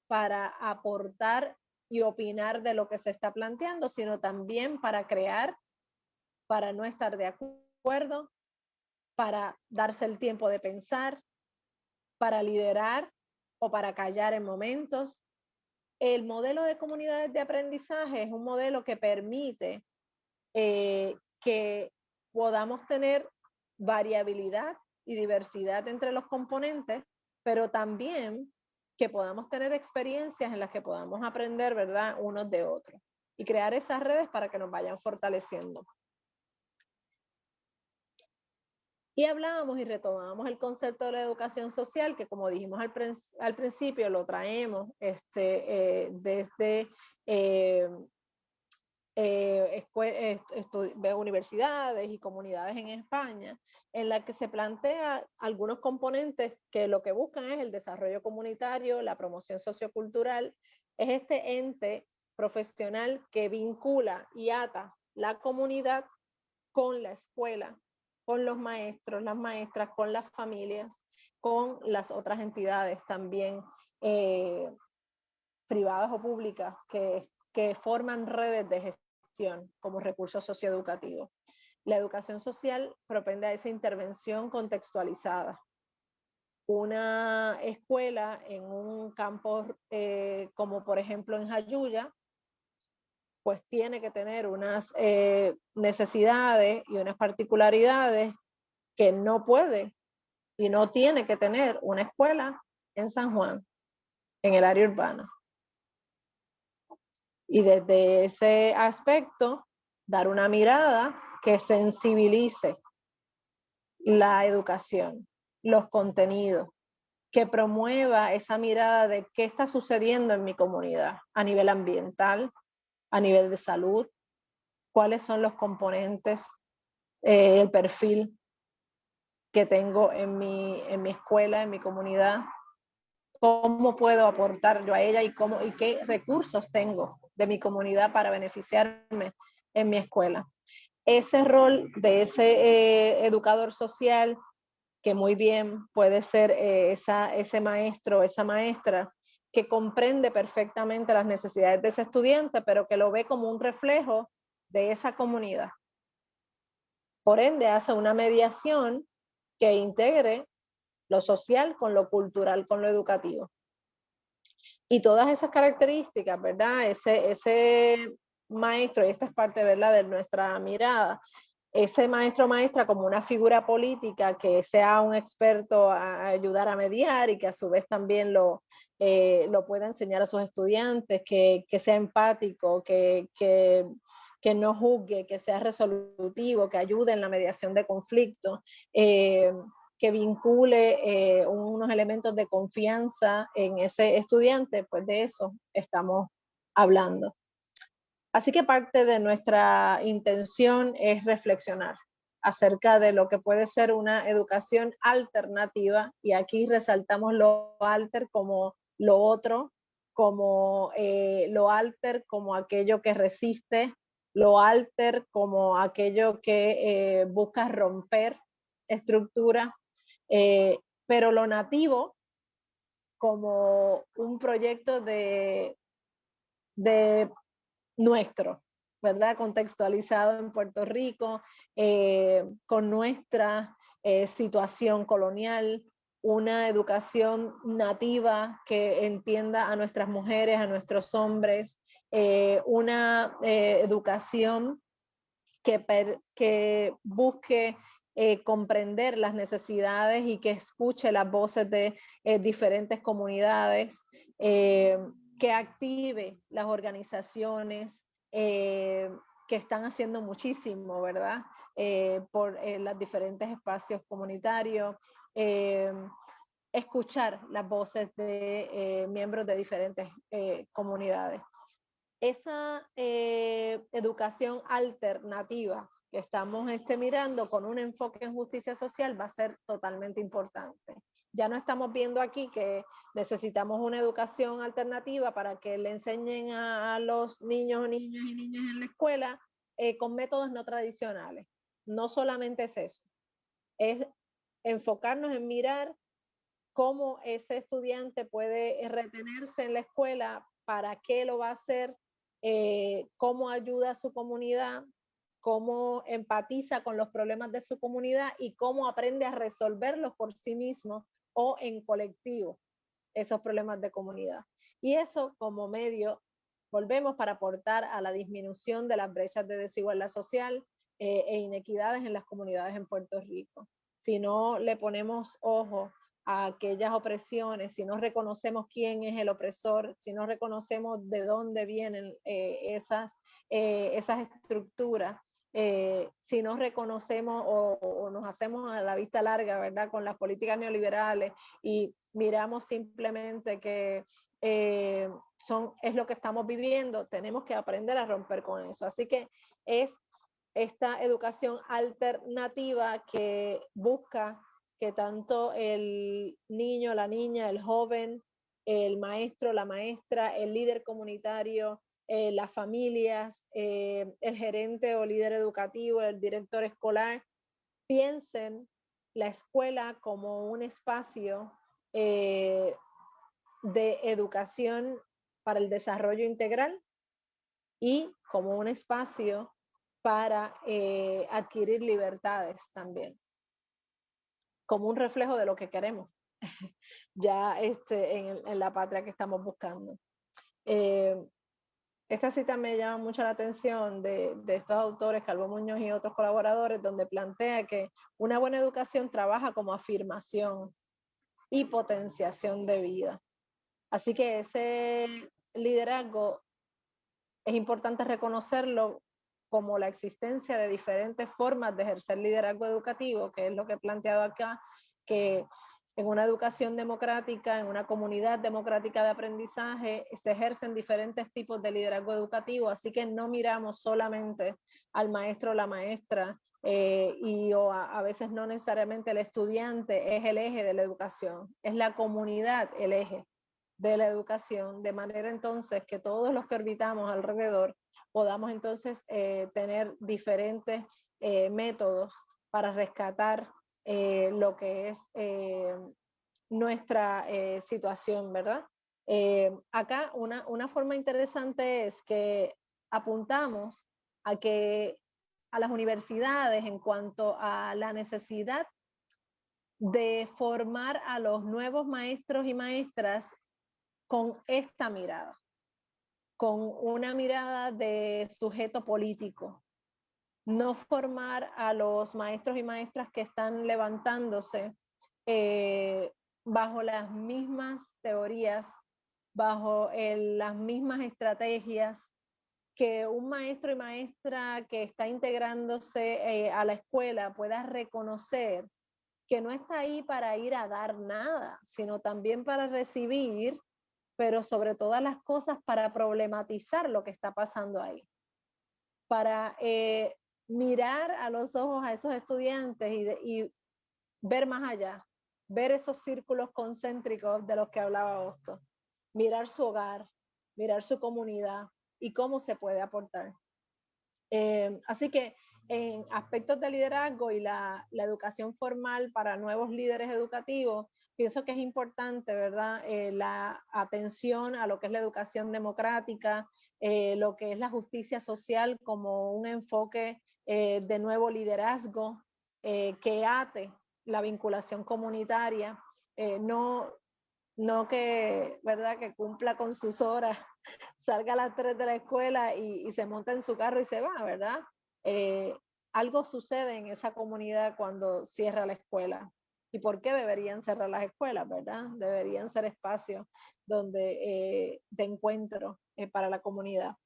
para aportar y opinar de lo que se está planteando, sino también para crear, para no estar de acuerdo, para darse el tiempo de pensar, para liderar o para callar en momentos. El modelo de comunidades de aprendizaje es un modelo que permite que podamos tener variabilidad y diversidad entre los componentes, pero también que podamos tener experiencias en las que podamos aprender, ¿verdad?, unos de otros y crear esas redes para que nos vayan fortaleciendo. Y hablábamos y retomábamos el concepto de la educación social, que como dijimos al principio, lo traemos desde universidades y comunidades en España, en la que se plantea algunos componentes que lo que buscan es el desarrollo comunitario, la promoción sociocultural, es este ente profesional que vincula y ata la comunidad con la escuela, con los maestros, las maestras, con las familias, con las otras entidades también privadas o públicas que forman redes de gestión como recurso socioeducativo. La educación social propende a esa intervención contextualizada. Una escuela en un campo como por ejemplo en Jayuya, pues tiene que tener unas necesidades y unas particularidades que no puede y no tiene que tener una escuela en San Juan, en el área urbana. Y desde ese aspecto, dar una mirada que sensibilice la educación, los contenidos, que promueva esa mirada de qué está sucediendo en mi comunidad a nivel ambiental, a nivel de salud, cuáles son los componentes, el perfil que tengo en mi escuela, en mi comunidad, cómo puedo aportar yo a ella y qué recursos tengo de mi comunidad para beneficiarme en mi escuela. Ese rol de ese educador social, que muy bien puede ser ese maestro o esa maestra que comprende perfectamente las necesidades de ese estudiante, pero que lo ve como un reflejo de esa comunidad. Por ende, hace una mediación que integre lo social con lo cultural, con lo educativo. Y todas esas características, ¿verdad? Ese maestro, y esta es parte, ¿verdad?, de nuestra mirada, ese maestro o maestra como una figura política que sea un experto a ayudar a mediar y que a su vez también lo pueda enseñar a sus estudiantes, que sea empático, que no juzgue, que sea resolutivo, que ayude en la mediación de conflictos, que vincule unos elementos de confianza en ese estudiante, pues de eso estamos hablando. Así que parte de nuestra intención es reflexionar acerca de lo que puede ser una educación alternativa, y aquí resaltamos lo alter como lo otro, como lo alter como aquello que resiste, lo alter como aquello que busca romper estructura, pero lo nativo como un proyecto de nuestro, ¿verdad? Contextualizado en Puerto Rico, con nuestra situación colonial, una educación nativa que entienda a nuestras mujeres, a nuestros hombres, una educación que busque comprender las necesidades y que escuche las voces de diferentes comunidades, que active las organizaciones que están haciendo muchísimo, ¿verdad? Por los diferentes espacios comunitarios, escuchar las voces de miembros de diferentes comunidades. Esa educación alternativa que estamos mirando con un enfoque en justicia social va a ser totalmente importante. Ya no estamos viendo aquí que necesitamos una educación alternativa para que le enseñen a los niños, niñas y niñas en la escuela con métodos no tradicionales. No solamente es eso, es enfocarnos en mirar cómo ese estudiante puede retenerse en la escuela, para qué lo va a hacer, cómo ayuda a su comunidad, cómo empatiza con los problemas de su comunidad y cómo aprende a resolverlos por sí mismo o en colectivo, esos problemas de comunidad. Y eso como medio, volvemos, para aportar a la disminución de las brechas de desigualdad social e inequidades en las comunidades en Puerto Rico. Si no le ponemos ojo a aquellas opresiones, si no reconocemos quién es el opresor, si no reconocemos de dónde vienen esas estructuras, si no reconocemos o nos hacemos a la vista larga, ¿verdad?, con las políticas neoliberales y miramos simplemente que es lo que estamos viviendo, tenemos que aprender a romper con eso. Así que es esta educación alternativa que busca que tanto el niño, la niña, el joven, el maestro, la maestra, el líder comunitario, las familias, el gerente o líder educativo, el director escolar, piensen la escuela como un espacio de educación para el desarrollo integral y como un espacio para adquirir libertades también, como un reflejo de lo que queremos ya en la patria que estamos buscando. Esta cita me llama mucho la atención de estos autores, Calvo Muñoz y otros colaboradores, donde plantea que una buena educación trabaja como afirmación y potenciación de vida. Así que ese liderazgo es importante reconocerlo como la existencia de diferentes formas de ejercer liderazgo educativo, que es lo que he planteado acá, que en una educación democrática, en una comunidad democrática de aprendizaje, se ejercen diferentes tipos de liderazgo educativo, así que no miramos solamente al maestro o la maestra, o a veces no necesariamente el estudiante es el eje de la educación, es la comunidad el eje de la educación, de manera entonces que todos los que orbitamos alrededor podamos entonces tener diferentes métodos para rescatar lo que es nuestra situación, ¿verdad? Acá una forma interesante es que apuntamos a que a las universidades en cuanto a la necesidad de formar a los nuevos maestros y maestras con esta mirada, con una mirada de sujeto político, no formar a los maestros y maestras que están levantándose bajo las mismas teorías, bajo las mismas estrategias que un maestro y maestra que está integrándose a la escuela pueda reconocer que no está ahí para ir a dar nada, sino también para recibir, pero sobre todas las cosas para problematizar lo que está pasando ahí, para mirar a los ojos a esos estudiantes y ver más allá, ver esos círculos concéntricos de los que hablaba Augusto, mirar su hogar, mirar su comunidad y cómo se puede aportar. Así que en aspectos de liderazgo y la educación formal para nuevos líderes educativos, pienso que es importante, ¿verdad? La atención a lo que es la educación democrática, lo que es la justicia social como un enfoque de nuevo liderazgo que ate la vinculación comunitaria, no que, ¿verdad? Que cumpla con sus horas, salga a las 3 de la escuela y se monta en su carro y se va, ¿verdad? Algo sucede en esa comunidad cuando cierra la escuela. ¿Y por qué deberían cerrar las escuelas, verdad? Deberían ser espacios donde de encuentro para la comunidad.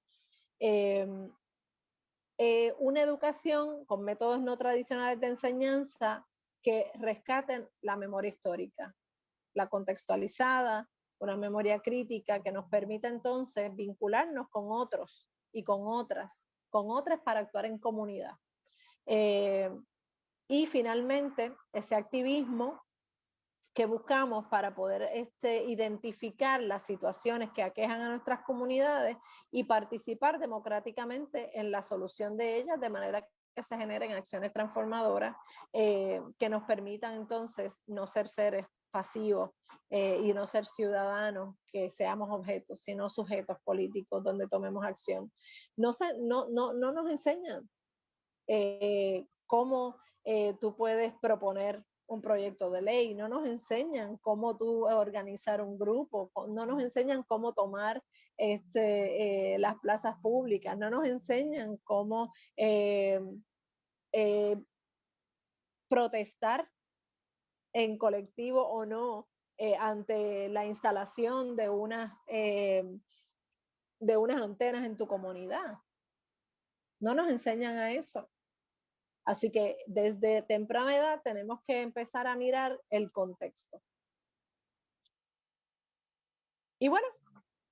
Una educación con métodos no tradicionales de enseñanza que rescaten la memoria histórica, la contextualizada, una memoria crítica que nos permita entonces vincularnos con otros y con otras para actuar en comunidad. Y finalmente, ese activismo que buscamos para poder identificar las situaciones que aquejan a nuestras comunidades y participar democráticamente en la solución de ellas, de manera que se generen acciones transformadoras que nos permitan entonces no ser seres pasivos y no ser ciudadanos que seamos objetos, sino sujetos políticos donde tomemos acción. No nos enseñan cómo tú puedes proponer un proyecto de ley, no nos enseñan cómo tú organizar un grupo, no nos enseñan cómo tomar las plazas públicas, no nos enseñan cómo protestar en colectivo o no ante la instalación de unas antenas en tu comunidad. No nos enseñan a eso. Así que desde temprana edad tenemos que empezar a mirar el contexto. Y bueno,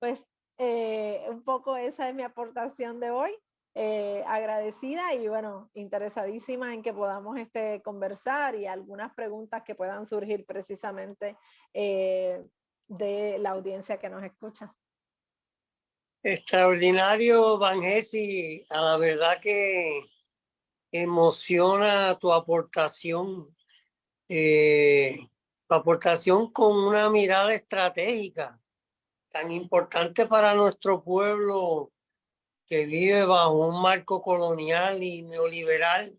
pues un poco esa es mi aportación de hoy. Agradecida y bueno, interesadísima en que podamos conversar y algunas preguntas que puedan surgir precisamente de la audiencia que nos escucha. Extraordinario, Vangelis, a la verdad que emociona tu aportación con una mirada estratégica tan importante para nuestro pueblo que vive bajo un marco colonial y neoliberal,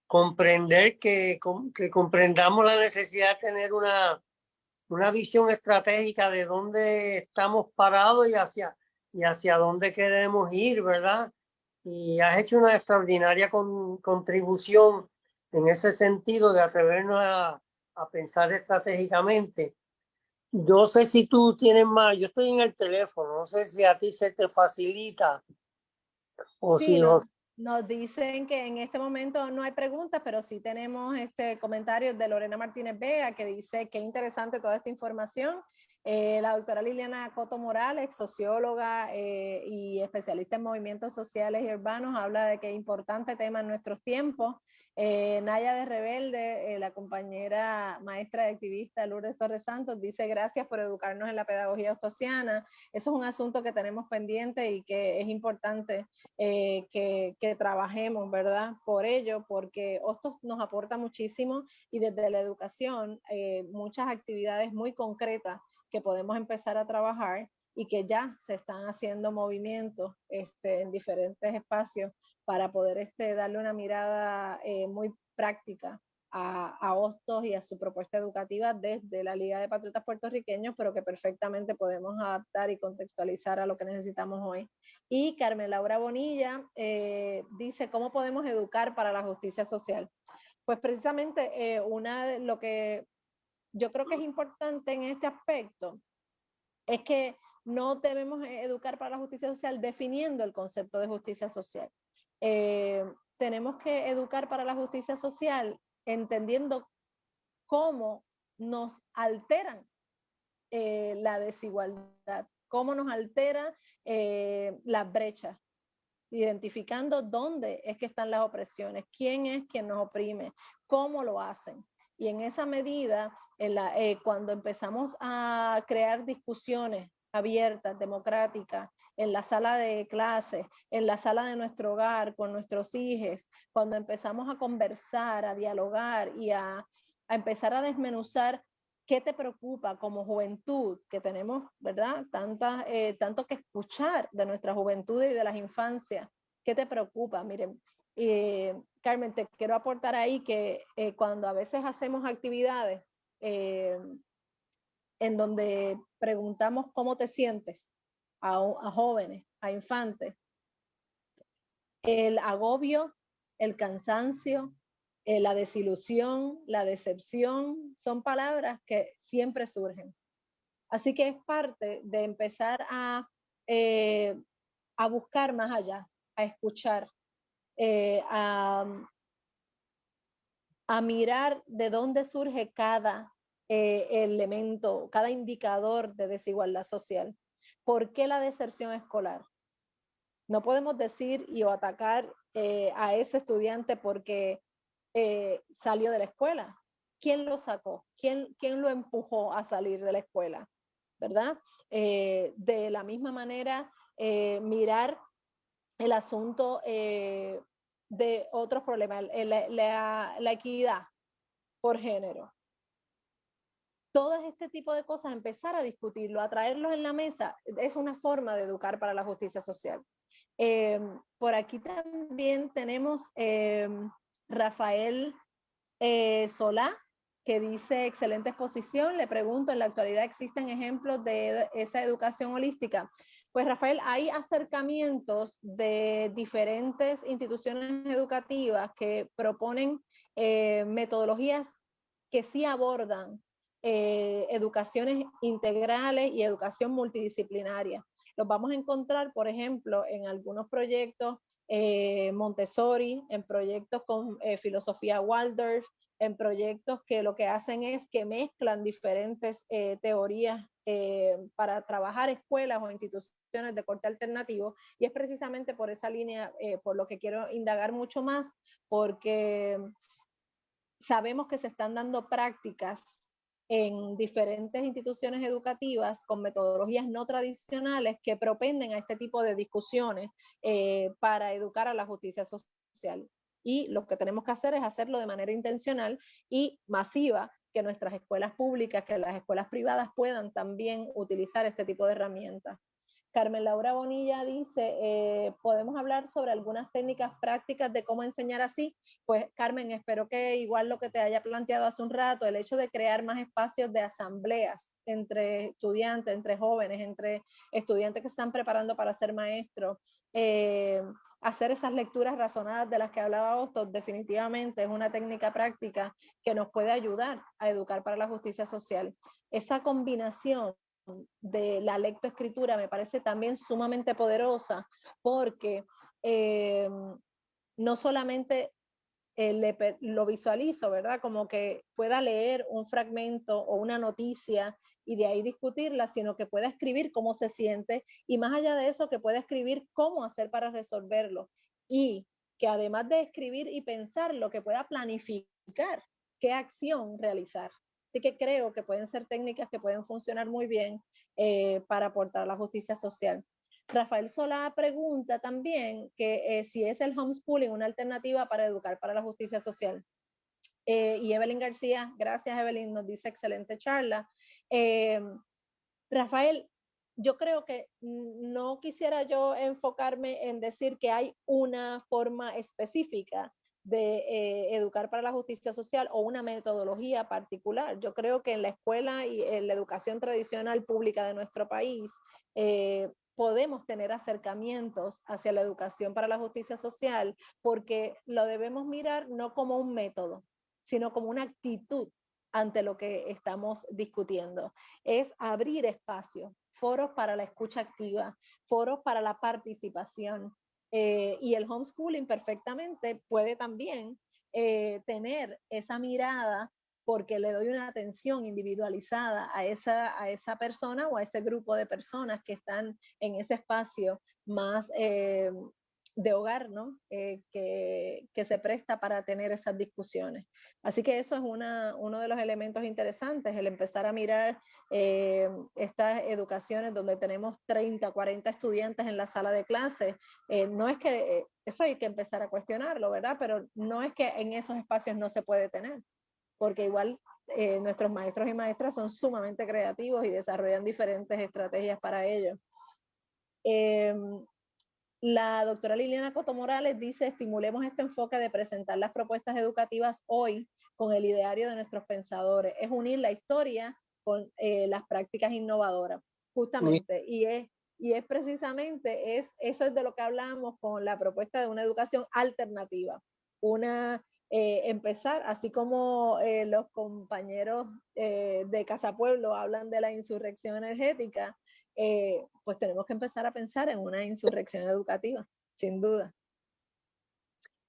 comprender que comprendamos la necesidad de tener una visión estratégica de dónde estamos parados y hacia dónde queremos ir, ¿verdad? Y has hecho una extraordinaria contribución en ese sentido de atrevernos a pensar estratégicamente. No sé si tú tienes más, yo estoy en el teléfono, no sé si a ti se te facilita o Sí, si nos dicen que en este momento no hay preguntas, pero sí tenemos comentarios de Lorena Martínez Vega que dice que interesante toda esta información. La doctora Liliana Coto Morales, socióloga y especialista en movimientos sociales y urbanos, habla de que es importante tema en nuestros tiempos. Naya de Rebelde, la compañera maestra y activista Lourdes Torres Santos, dice gracias por educarnos en la pedagogía ostosiana. Eso es un asunto que tenemos pendiente y que es importante que trabajemos, ¿verdad? Por ello, porque Hostos nos aporta muchísimo y desde la educación muchas actividades muy concretas que podemos empezar a trabajar y que ya se están haciendo movimientos en diferentes espacios para poder darle una mirada muy práctica a Hostos y a su propuesta educativa desde la Liga de Patriotas Puertorriqueños, pero que perfectamente podemos adaptar y contextualizar a lo que necesitamos hoy. Y Carmen Laura Bonilla dice, ¿cómo podemos educar para la justicia social? Pues precisamente lo que yo creo que es importante en este aspecto es que no debemos educar para la justicia social definiendo el concepto de justicia social. Tenemos que educar para la justicia social entendiendo cómo nos alteran la desigualdad, cómo nos altera las brechas, identificando dónde es que están las opresiones, quién es quien nos oprime, cómo lo hacen. Y en esa medida, cuando empezamos a crear discusiones abiertas, democráticas, en la sala de clases, en la sala de nuestro hogar, con nuestros hijos, cuando empezamos a conversar, a dialogar y a empezar a desmenuzar qué te preocupa como juventud, que tenemos, ¿verdad? Tanto que escuchar de nuestra juventud y de las infancias. ¿Qué te preocupa? Miren, Carmen, te quiero aportar ahí que cuando a veces hacemos actividades en donde preguntamos cómo te sientes a jóvenes, a infantes, el agobio, el cansancio, la desilusión, la decepción, son palabras que siempre surgen. Así que es parte de empezar a buscar más allá, a escuchar, a mirar de dónde surge cada elemento, cada indicador de desigualdad social. ¿Por qué la deserción escolar? No podemos decir o atacar a ese estudiante porque salió de la escuela. ¿Quién lo sacó? ¿Quién lo empujó a salir de la escuela? ¿Verdad? De la misma manera, mirar el asunto de otros problemas, la equidad por género. Todo este tipo de cosas, empezar a discutirlo, a traerlos en la mesa, es una forma de educar para la justicia social. Por aquí también tenemos Rafael Solá, que dice, excelente exposición. Le pregunto, ¿en la actualidad existen ejemplos de esa educación holística? Pues Rafael, hay acercamientos de diferentes instituciones educativas que proponen metodologías que sí abordan educaciones integrales y educación multidisciplinaria. Los vamos a encontrar, por ejemplo, en algunos proyectos Montessori, en proyectos con filosofía Waldorf, en proyectos que lo que hacen es que mezclan diferentes teorías para trabajar escuelas o instituciones de corte alternativo, y es precisamente por esa línea por lo que quiero indagar mucho más, porque sabemos que se están dando prácticas en diferentes instituciones educativas con metodologías no tradicionales que propenden a este tipo de discusiones para educar a la justicia social. Y lo que tenemos que hacer es hacerlo de manera intencional y masiva, que nuestras escuelas públicas, que las escuelas privadas puedan también utilizar este tipo de herramientas. Carmen Laura Bonilla dice, ¿podemos hablar sobre algunas técnicas prácticas de cómo enseñar así? Pues Carmen, espero que igual lo que te haya planteado hace un rato, el hecho de crear más espacios de asambleas entre estudiantes, entre jóvenes, entre estudiantes que se están preparando para ser maestros, hacer esas lecturas razonadas de las que hablaba Hostos, definitivamente es una técnica práctica que nos puede ayudar a educar para la justicia social. Esa combinación de la lectoescritura me parece también sumamente poderosa porque no solamente lo visualizo, ¿verdad? Como que pueda leer un fragmento o una noticia y de ahí discutirla, sino que pueda escribir cómo se siente y más allá de eso que pueda escribir cómo hacer para resolverlo y que además de escribir y pensar, lo que pueda planificar qué acción realizar. Así que creo que pueden ser técnicas que pueden funcionar muy bien para aportar a la justicia social. Rafael Solá pregunta también que si es el homeschooling una alternativa para educar para la justicia social. Y Evelyn García, gracias Evelyn, nos dice excelente charla. Rafael, yo creo que no quisiera yo enfocarme en decir que hay una forma específica de educar para la justicia social o una metodología particular. Yo creo que en la escuela y en la educación tradicional pública de nuestro país podemos tener acercamientos hacia la educación para la justicia social porque lo debemos mirar no como un método, sino como una actitud ante lo que estamos discutiendo. Es abrir espacios, foros para la escucha activa, foros para la participación. Y el homeschooling perfectamente puede también tener esa mirada porque le doy una atención individualizada a esa persona o a ese grupo de personas que están en ese espacio más de hogar, ¿no? Que se presta para tener esas discusiones. Así que eso es uno de los elementos interesantes, el empezar a mirar estas educaciones donde tenemos 30, 40 estudiantes en la sala de clases. No es que eso hay que empezar a cuestionarlo, ¿verdad? Pero no es que en esos espacios no se puede tener, porque igual nuestros maestros y maestras son sumamente creativos y desarrollan diferentes estrategias para ello. La doctora Liliana Coto Morales dice, estimulemos este enfoque de presentar las propuestas educativas hoy con el ideario de nuestros pensadores. Es unir la historia con las prácticas innovadoras, justamente. Y es precisamente, eso es de lo que hablamos con la propuesta de una educación alternativa. Empezar, así como los compañeros de Casa Pueblo hablan de la insurrección energética, pues tenemos que empezar a pensar en una insurrección educativa, sin duda.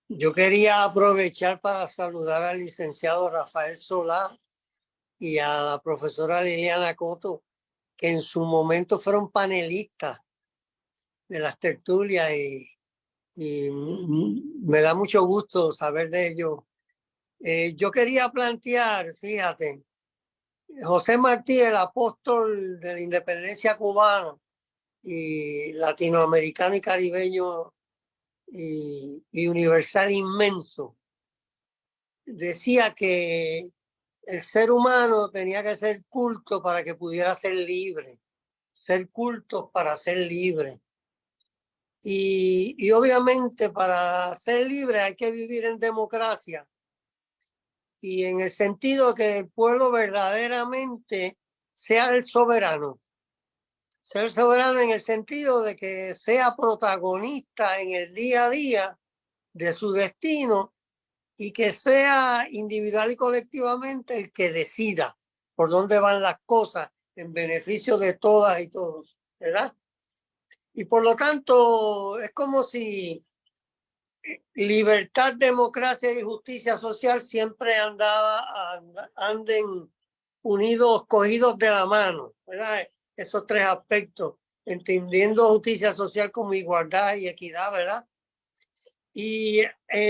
Yo quería aprovechar para saludar al licenciado Rafael Solá y a la profesora Liliana Coto, que en su momento fueron panelistas de las tertulias y me da mucho gusto saber de ellos. Yo quería plantear, fíjate, José Martí, el apóstol de la independencia cubana y latinoamericano y caribeño y universal inmenso, decía que el ser humano tenía que ser culto para que pudiera ser libre, ser cultos para ser libre. Y obviamente para ser libre hay que vivir en democracia y en el sentido que el pueblo verdaderamente sea el soberano. Ser soberano en el sentido de que sea protagonista en el día a día de su destino y que sea individual y colectivamente el que decida por dónde van las cosas en beneficio de todas y todos, ¿verdad? Y por lo tanto es como si libertad, democracia y justicia social siempre anden unidos, cogidos de la mano, ¿verdad? Esos tres aspectos, entendiendo justicia social como igualdad y equidad, ¿verdad? Y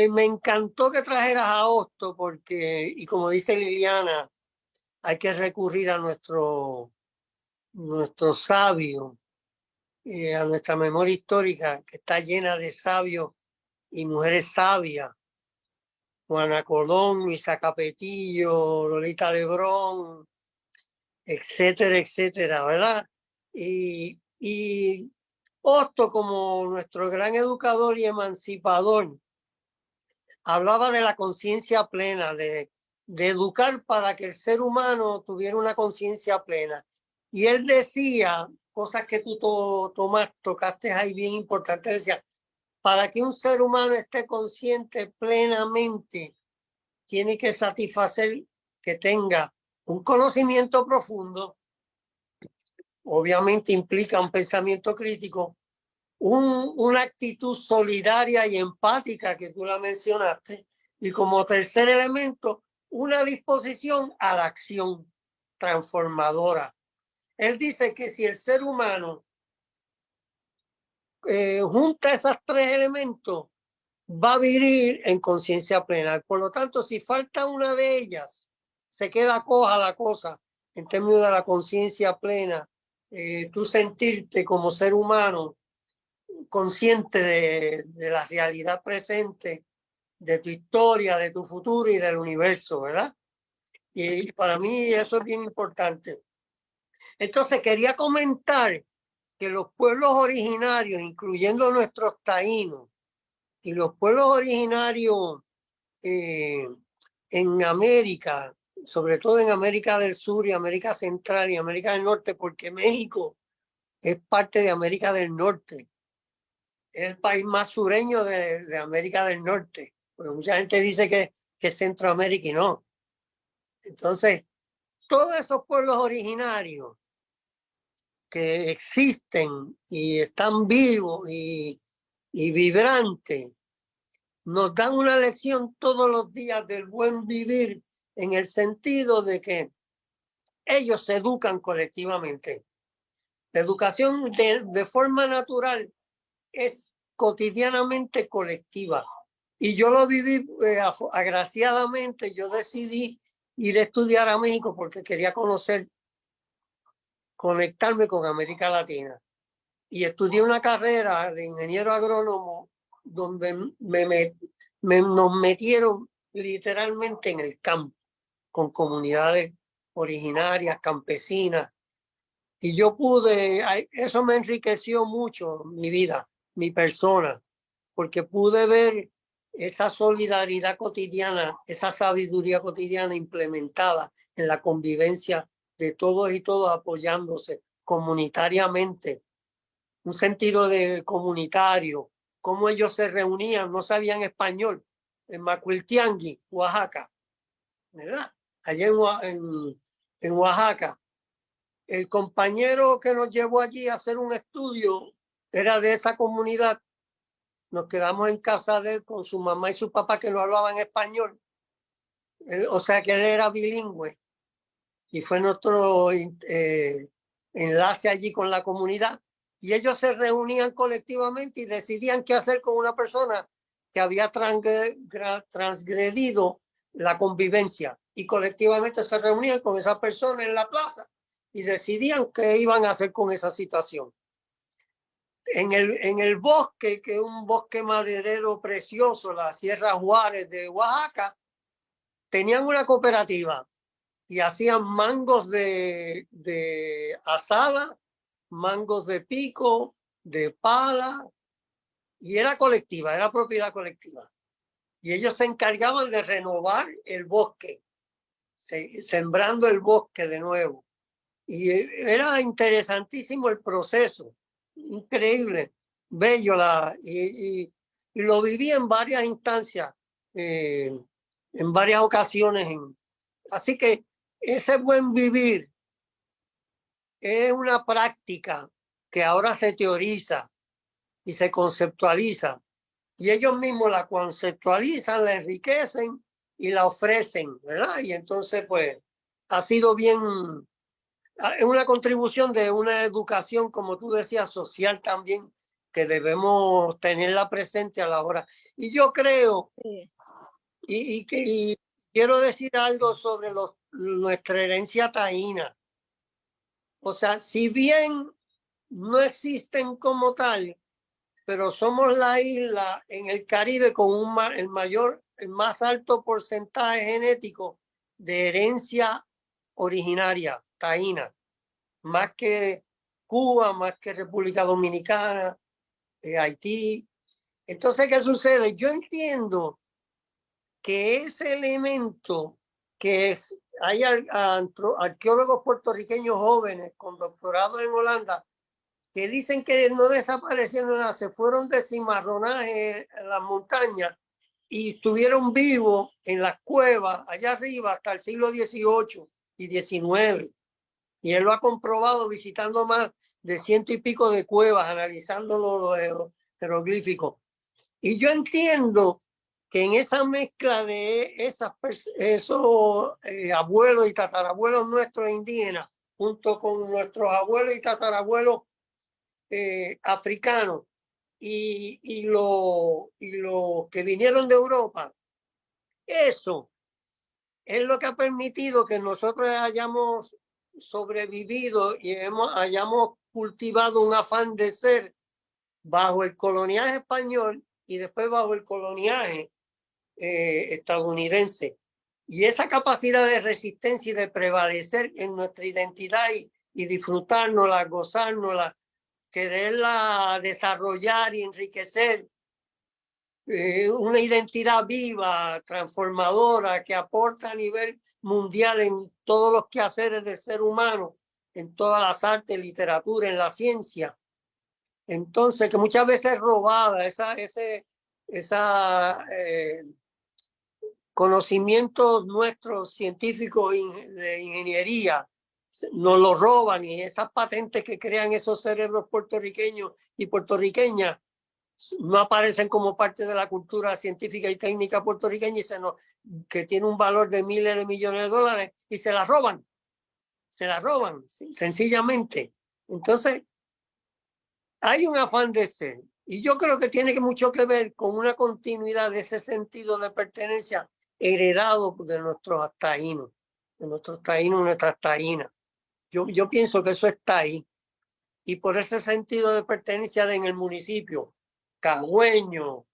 me encantó que trajeras a Hostos porque, y como dice Liliana, hay que recurrir a nuestro sabio, a nuestra memoria histórica que está llena de sabios y mujeres sabias. Juana Colón, Luisa Capetillo, Lolita Lebrón, etcétera, etcétera, ¿verdad? Y Hosto, como nuestro gran educador y emancipador, hablaba de la conciencia plena, de educar para que el ser humano tuviera una conciencia plena. Y él decía, cosas que tú tocaste ahí bien importantes, decía, para que un ser humano esté consciente plenamente, tiene que satisfacer que tenga un conocimiento profundo, obviamente implica un pensamiento crítico, una actitud solidaria y empática, que tú la mencionaste, y como tercer elemento, una disposición a la acción transformadora. Él dice que si el ser humano junta esos tres elementos, va a vivir en conciencia plena. Por lo tanto, si falta una de ellas, se queda coja la cosa en términos de la conciencia plena, tú sentirte como ser humano consciente de la realidad presente, de tu historia, de tu futuro y del universo, ¿verdad? Y para mí eso es bien importante. Entonces quería comentar que los pueblos originarios, incluyendo nuestros taínos y los pueblos originarios en América, sobre todo en América del Sur y América Central y América del Norte, porque México es parte de América del Norte. Es el país más sureño de América del Norte. Porque mucha gente dice que es Centroamérica y no. Entonces, todos esos pueblos originarios que existen y están vivos y vibrantes, nos dan una lección todos los días del buen vivir, en el sentido de que ellos se educan colectivamente. La educación de forma natural es cotidianamente colectiva. Y yo lo viví agraciadamente. Yo decidí ir a estudiar a México porque quería conectarme con América Latina. Y estudié una carrera de ingeniero agrónomo donde nos metieron literalmente en el campo, con comunidades originarias, campesinas. Y yo eso me enriqueció mucho mi vida, mi persona, porque pude ver esa solidaridad cotidiana, esa sabiduría cotidiana implementada en la convivencia de todos y todos apoyándose comunitariamente, un sentido de comunitario, cómo ellos se reunían, no sabían español, en Macuiltiangui, Oaxaca, ¿verdad? Allá en Oaxaca. El compañero que nos llevó allí a hacer un estudio era de esa comunidad. Nos quedamos en casa de él con su mamá y su papá que no hablaban español. O sea que él era bilingüe. Y fue nuestro enlace allí con la comunidad. Y ellos se reunían colectivamente y decidían qué hacer con una persona que había transgredido la convivencia. Y colectivamente se reunían con esa persona en la plaza y decidían qué iban a hacer con esa situación. En el bosque, que es un bosque maderero precioso, la Sierra Juárez de Oaxaca, tenían una cooperativa y hacían mangos de asada, mangos de pico, de pala, y era colectiva, era propiedad colectiva. Y ellos se encargaban de renovar el bosque, sembrando el bosque de nuevo. Y era interesantísimo el proceso, increíble, bello, y lo viví en varias instancias, en varias ocasiones. Así que ese buen vivir es una práctica que ahora se teoriza y se conceptualiza, y ellos mismos la conceptualizan, la enriquecen y la ofrecen, ¿verdad? Y entonces, pues, ha sido bien, es una contribución de una educación, como tú decías, social también, que debemos tenerla presente a la hora. Y yo creo, Sí. y quiero decir algo sobre nuestra herencia taína. O sea, si bien no existen como tal, pero somos la isla en el Caribe con el más alto porcentaje genético de herencia originaria taína, más que Cuba más que República Dominicana, Haití. Entonces, ¿qué sucede? Yo entiendo que ese elemento que es, hay arqueólogos puertorriqueños jóvenes con doctorado en Holanda que dicen que no desaparecieron nada, se fueron de cimarronaje en las montañas y estuvieron vivos en las cuevas allá arriba hasta el siglo XVIII y XIX. Y él lo ha comprobado visitando más de 100 y pico de cuevas, analizando los jeroglíficos. Y yo entiendo que en esa mezcla de esos abuelos y tatarabuelos nuestros indígenas, junto con nuestros abuelos y tatarabuelos africanos y los que vinieron de Europa, eso es lo que ha permitido que nosotros hayamos sobrevivido y hayamos cultivado un afán de ser bajo el coloniaje español y después bajo el coloniaje estadounidense. Y esa capacidad de resistencia y de prevalecer en nuestra identidad y disfrutárnosla, gozárnosla, quererla desarrollar y enriquecer, una identidad viva, transformadora, que aporta a nivel mundial en todos los quehaceres del ser humano, en todas las artes, literatura, en la ciencia. Entonces, que muchas veces es robada esa conocimientos nuestros científicos de ingeniería, nos lo roban, y esas patentes que crean esos cerebros puertorriqueños y puertorriqueñas no aparecen como parte de la cultura científica y técnica puertorriqueña, que tiene un valor de miles de millones de dólares, y se la roban, sencillamente. Entonces, hay un afán de ser, y yo creo que tiene mucho que ver con una continuidad de ese sentido de pertenencia heredado de nuestros taínos, nuestras taínas. Yo pienso que eso está ahí, y por ese sentido de pertenencia en el municipio, cagüeño,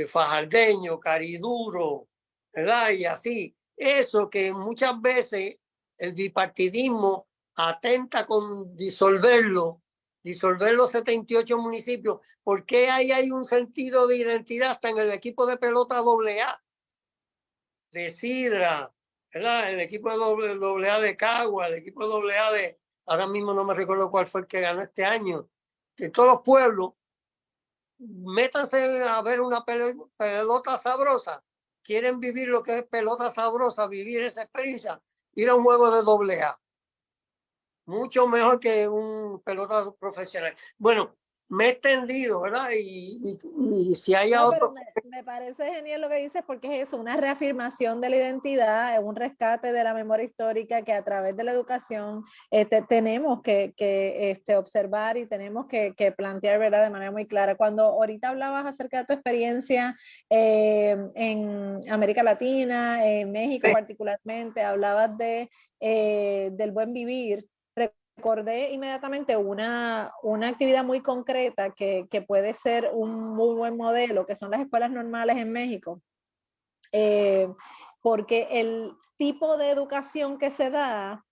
fajardeño, cariduro, ¿verdad? Y así, eso que muchas veces el bipartidismo atenta con disolver los 78 municipios, porque ahí hay un sentido de identidad hasta en el equipo de pelota AA, de Sidra, ¿verdad? El equipo de AA de Cagua, el equipo de AA de, ahora mismo no me recuerdo cuál fue el que ganó este año, de todos los pueblos. Métanse a ver una pelota sabrosa. Quieren vivir lo que es pelota sabrosa, vivir esa experiencia, ir a un juego de AA. Mucho mejor que un pelota profesional. Bueno, me he extendido, ¿verdad? Y si hay otro... Me parece genial lo que dices, porque es eso, una reafirmación de la identidad, un rescate de la memoria histórica que a través de la educación tenemos que observar y tenemos que plantear, ¿verdad?, de manera muy clara. Cuando ahorita hablabas acerca de tu experiencia en América Latina, en México particularmente, hablabas del buen vivir. Recordé inmediatamente una actividad muy concreta que puede ser un muy buen modelo, que son las escuelas normales en México, porque el tipo de educación que se da,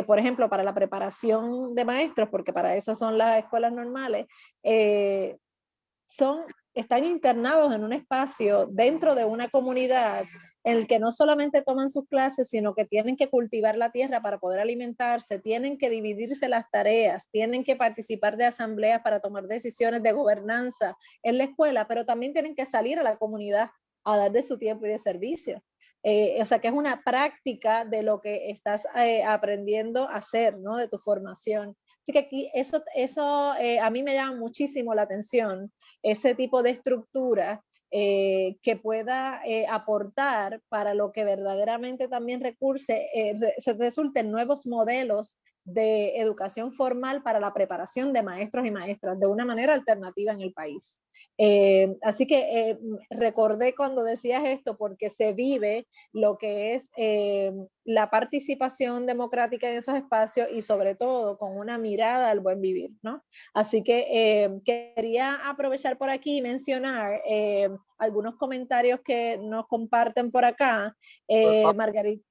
por ejemplo, para la preparación de maestros, porque para eso son las escuelas normales, están internados en un espacio dentro de una comunidad en el que no solamente toman sus clases, sino que tienen que cultivar la tierra para poder alimentarse, tienen que dividirse las tareas, tienen que participar de asambleas para tomar decisiones de gobernanza en la escuela, pero también tienen que salir a la comunidad a dar de su tiempo y de servicio. O sea que es una práctica de lo que estás aprendiendo a hacer, ¿no? De tu formación. Así que aquí eso a mí me llama muchísimo la atención, ese tipo de estructura que pueda aportar para lo que verdaderamente también resulten nuevos modelos de educación formal para la preparación de maestros y maestras de una manera alternativa en el país. Así que recordé cuando decías esto, porque se vive lo que es la participación democrática en esos espacios y sobre todo con una mirada al buen vivir, ¿no? Así que quería aprovechar por aquí y mencionar algunos comentarios que nos comparten por acá. Margarita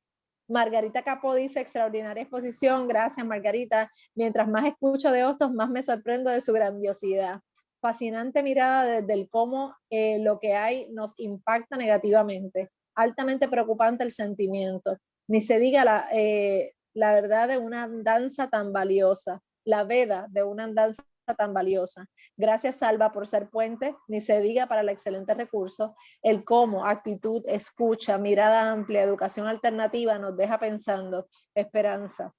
Margarita Capó dice, extraordinaria exposición, gracias Margarita. Mientras más escucho de Hostos, más me sorprendo de su grandiosidad. Fascinante mirada desde el cómo lo que hay nos impacta negativamente. Altamente preocupante el sentimiento. Ni se diga la verdad de una danza tan valiosa, la veda de una danza tan valiosa. Gracias, Salva, por ser puente, ni se diga para el excelente recurso. El cómo, actitud, escucha, mirada amplia, educación alternativa nos deja pensando, esperanza.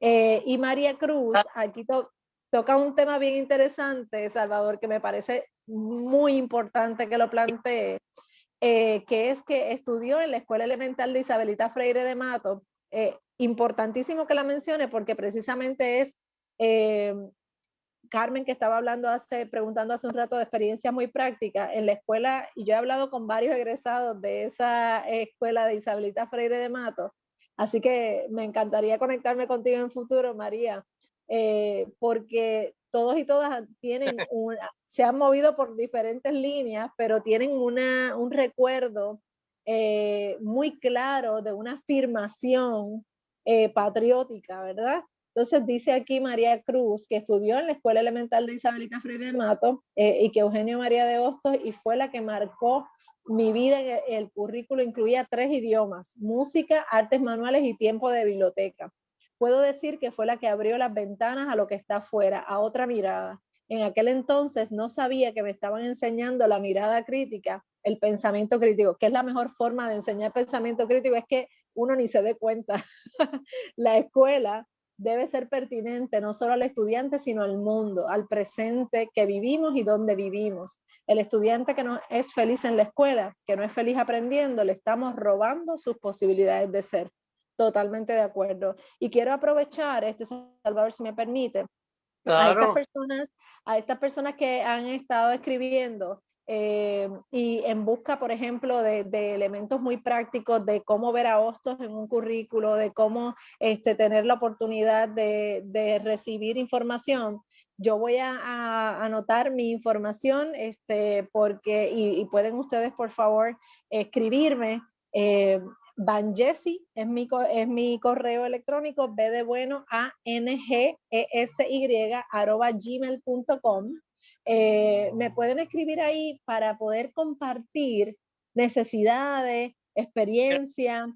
Y María Cruz, aquí toca un tema bien interesante, Salvador, que me parece muy importante que lo plantee, que es que estudió en la Escuela Elemental de Isabelita Freire de Mato. Importantísimo que la mencione porque precisamente es Carmen, que estaba preguntando hace un rato de experiencias muy prácticas en la escuela, y yo he hablado con varios egresados de esa escuela de Isabelita Freire de Mato, así que me encantaría conectarme contigo en futuro, María, porque todos y todas se han movido por diferentes líneas, pero tienen un recuerdo muy claro de una afirmación patriótica, ¿verdad? Entonces dice aquí María Cruz, que estudió en la Escuela Elemental de Isabelita Freire de Mato y que Eugenio María de Hostos, y fue la que marcó mi vida. El currículo incluía 3 idiomas, música, artes manuales y tiempo de biblioteca. Puedo decir que fue la que abrió las ventanas a lo que está afuera, a otra mirada. En aquel entonces no sabía que me estaban enseñando la mirada crítica, el pensamiento crítico, que es la mejor forma de enseñar pensamiento crítico, es que uno ni se dé cuenta. La escuela debe ser pertinente no solo al estudiante, sino al mundo, al presente que vivimos y donde vivimos. El estudiante que no es feliz en la escuela, que no es feliz aprendiendo, le estamos robando sus posibilidades de ser. Totalmente de acuerdo. Y quiero aprovechar, Salvador, si me permite, Claro. a estas personas que han estado escribiendo y en busca, por ejemplo, de elementos muy prácticos de cómo ver a Hostos en un currículo, de cómo tener la oportunidad de recibir información. Yo voy a anotar mi información porque, y pueden ustedes, por favor, escribirme. Banjessy es mi correo electrónico, b de bueno a ngesy@gmail.com. Me pueden escribir ahí para poder compartir necesidades, experiencias,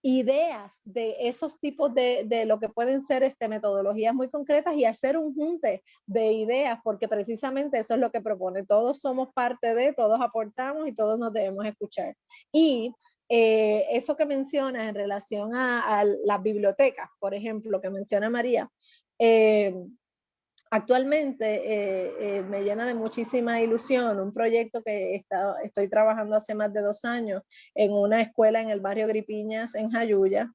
ideas de esos tipos de lo que pueden ser metodologías muy concretas, y hacer un junte de ideas, porque precisamente eso es lo que propone. Todos somos parte de, todos aportamos y todos nos debemos escuchar. Y eso que mencionas en relación a las bibliotecas, por ejemplo, que menciona María, actualmente me llena de muchísima ilusión un proyecto que estoy trabajando hace más de 2 años en una escuela en el barrio Gripiñas, en Jayuya,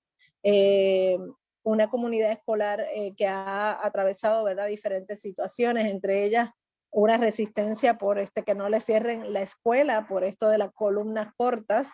una comunidad escolar que ha atravesado, ¿verdad?, diferentes situaciones, entre ellas una resistencia por que no le cierren la escuela por esto de las columnas cortas.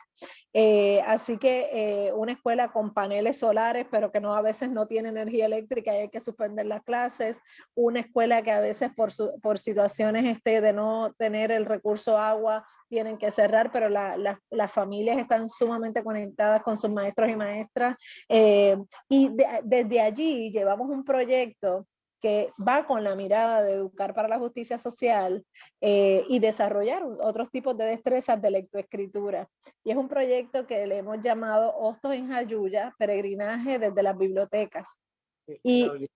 Así que una escuela con paneles solares, pero que a veces no tiene energía eléctrica y hay que suspender las clases. Una escuela que a veces por situaciones de no tener el recurso agua tienen que cerrar, pero las familias están sumamente conectadas con sus maestros y maestras. Y desde allí llevamos un proyecto que va con la mirada de educar para la justicia social y desarrollar otros tipos de destrezas de lectoescritura. Y es un proyecto que le hemos llamado Hostos en Jayuya, peregrinaje desde las bibliotecas. Y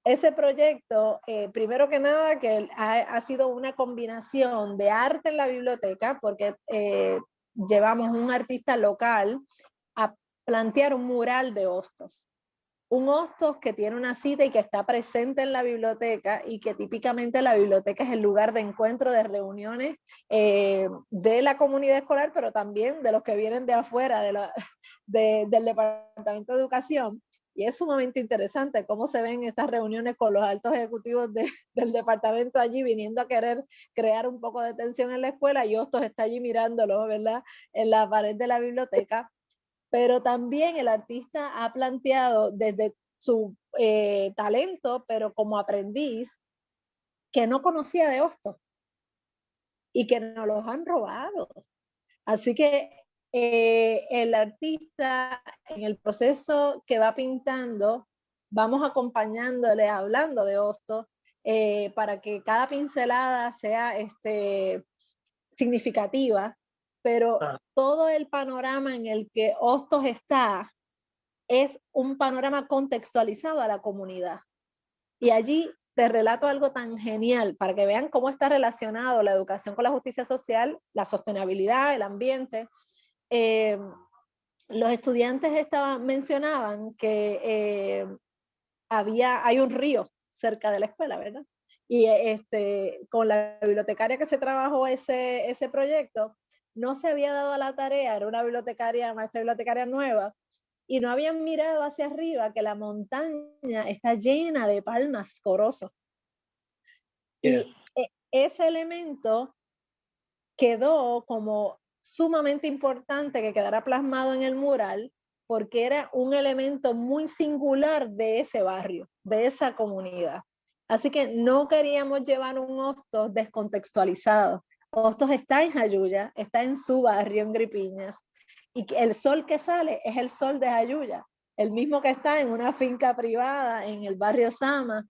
ese proyecto, primero que nada, que ha sido una combinación de arte en la biblioteca, porque llevamos un artista local a plantear un mural de Hostos. Un Hostos que tiene una cita y que está presente en la biblioteca, y que típicamente la biblioteca es el lugar de encuentro, de reuniones de la comunidad escolar, pero también de los que vienen de afuera del Departamento de Educación. Y es sumamente interesante cómo se ven estas reuniones con los altos ejecutivos del departamento allí, viniendo a querer crear un poco de tensión en la escuela, y Hostos está allí mirándolo, ¿verdad?, en la pared de la biblioteca. Pero también el artista ha planteado desde su talento, pero como aprendiz, que no conocía de Hostos y que nos los han robado. Así que el artista en el proceso que va pintando, vamos acompañándole, hablando de Hostos, para que cada pincelada sea significativa, pero todo el panorama en el que Hostos está es un panorama contextualizado a la comunidad. Y allí te relato algo tan genial para que vean cómo está relacionado la educación con la justicia social, la sostenibilidad, el ambiente. Los estudiantes mencionaban que hay un río cerca de la escuela, ¿verdad? Y con la bibliotecaria que se trabajó ese proyecto, no se había dado a la tarea, era una maestra bibliotecaria nueva, y no habían mirado hacia arriba que la montaña está llena de palmas corozos. Yeah. Y ese elemento quedó como sumamente importante que quedara plasmado en el mural, porque era un elemento muy singular de ese barrio, de esa comunidad. Así que no queríamos llevar un Hostos descontextualizado. Hostos está en Jayuya, está en su barrio, en Gripiñas, y el sol que sale es el sol de Jayuya, el mismo que está en una finca privada en el barrio Sama,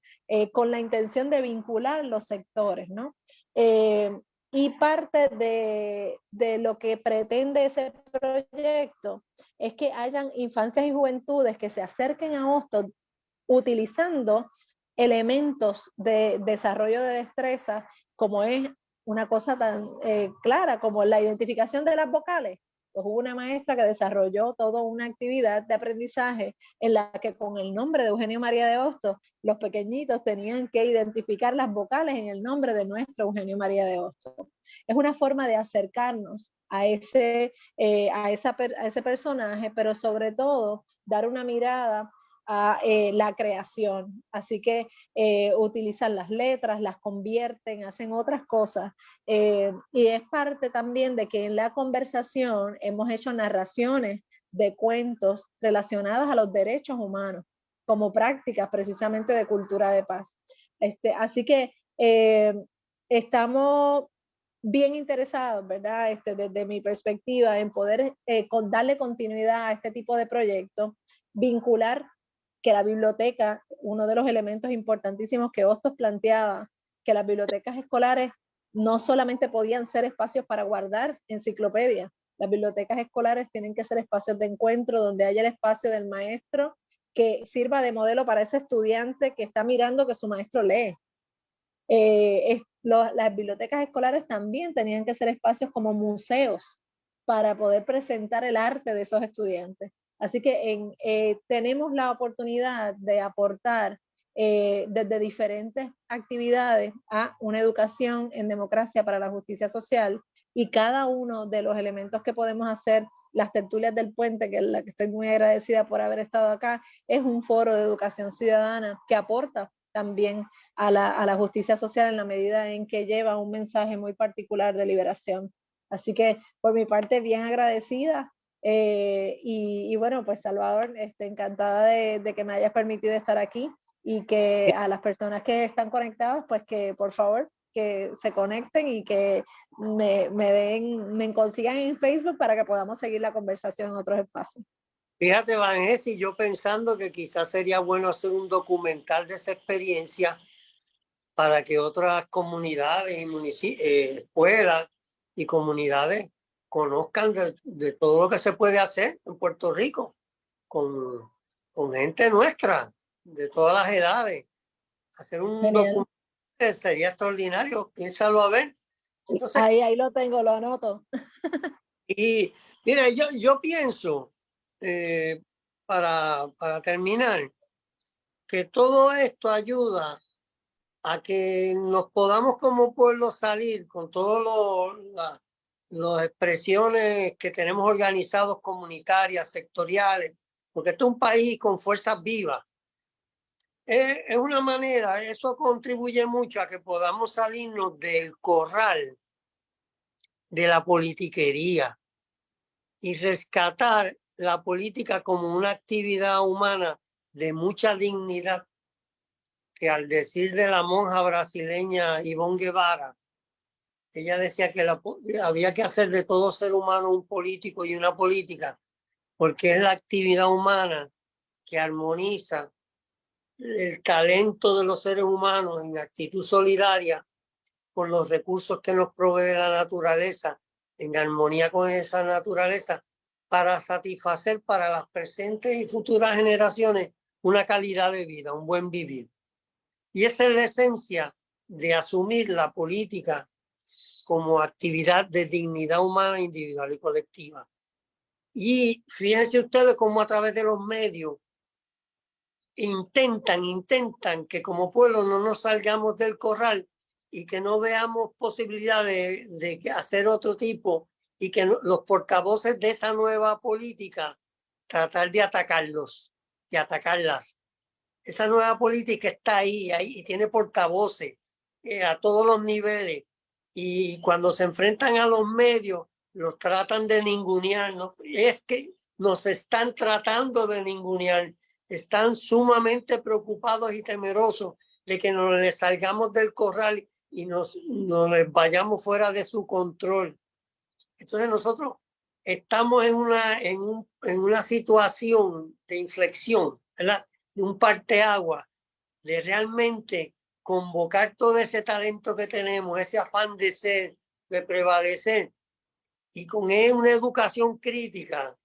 con la intención de vincular los sectores, ¿no? Y parte de lo que pretende ese proyecto es que hayan infancias y juventudes que se acerquen a Hostos utilizando elementos de desarrollo de destreza, como es una cosa tan clara como la identificación de las vocales. Pues hubo una maestra que desarrolló toda una actividad de aprendizaje en la que con el nombre de Eugenio María de Hostos, los pequeñitos tenían que identificar las vocales en el nombre de nuestro Eugenio María de Hostos. Es una forma de acercarnos a ese personaje, pero sobre todo dar una mirada a la creación. Así que utilizan las letras, las convierten, hacen otras cosas. Y es parte también de que en la conversación hemos hecho narraciones de cuentos relacionadas a los derechos humanos como prácticas precisamente de cultura de paz. Así que estamos bien interesados, ¿verdad? Desde mi perspectiva, en poder darle continuidad a este tipo de proyectos, vincular que la biblioteca, uno de los elementos importantísimos que Hostos planteaba, que las bibliotecas escolares no solamente podían ser espacios para guardar enciclopedias, las bibliotecas escolares tienen que ser espacios de encuentro donde haya el espacio del maestro que sirva de modelo para ese estudiante que está mirando que su maestro lee. Las bibliotecas escolares también tenían que ser espacios como museos para poder presentar el arte de esos estudiantes. Así que tenemos la oportunidad de aportar desde diferentes actividades a una educación en democracia para la justicia social, y cada uno de los elementos que podemos hacer, las tertulias del puente, que es la que estoy muy agradecida por haber estado acá, es un foro de educación ciudadana que aporta también a la justicia social en la medida en que lleva un mensaje muy particular de liberación. Así que por mi parte, bien agradecida. Y bueno, pues Salvador, encantada de que me hayas permitido estar aquí, y que a las personas que están conectadas, pues que por favor que se conecten y que me consigan en Facebook para que podamos seguir la conversación en otros espacios. Fíjate, Vanessa, yo pensando que quizás sería bueno hacer un documental de esa experiencia para que otras comunidades y escuelas y comunidades conozcan de todo lo que se puede hacer en Puerto Rico con gente nuestra, de todas las edades. Hacer un documental sería extraordinario, piénsalo a ver. Entonces, ahí lo tengo, lo anoto. Y mira, yo pienso, para terminar, que todo esto ayuda a que nos podamos como pueblo salir con todas las expresiones que tenemos organizados, comunitarias, sectoriales, porque esto es un país con fuerzas vivas. Es una manera, eso contribuye mucho a que podamos salirnos del corral de la politiquería y rescatar la política como una actividad humana de mucha dignidad, que al decir de la monja brasileña Ivonne Guevara, ella decía que había que hacer de todo ser humano un político y una política, porque es la actividad humana que armoniza el talento de los seres humanos en actitud solidaria con los recursos que nos provee la naturaleza, en armonía con esa naturaleza, para satisfacer para las presentes y futuras generaciones una calidad de vida, un buen vivir. Y esa es la esencia de asumir la política como actividad de dignidad humana individual y colectiva. Y fíjense ustedes cómo a través de los medios intentan que como pueblo no nos salgamos del corral y que no veamos posibilidad de hacer otro tipo, y que los portavoces de esa nueva política tratar de atacarlos y atacarlas. Esa nueva política está ahí y tiene portavoces a todos los niveles, y cuando se enfrentan a los medios los tratan de ningunear, ¿no? Es que nos están tratando de ningunear. Están sumamente preocupados y temerosos de que nos les salgamos del corral y nos les vayamos fuera de su control. Entonces nosotros estamos en una situación de inflexión, ¿verdad? De un parteaguas, de realmente convocar todo ese talento que tenemos, ese afán de ser, de prevalecer, y con una educación crítica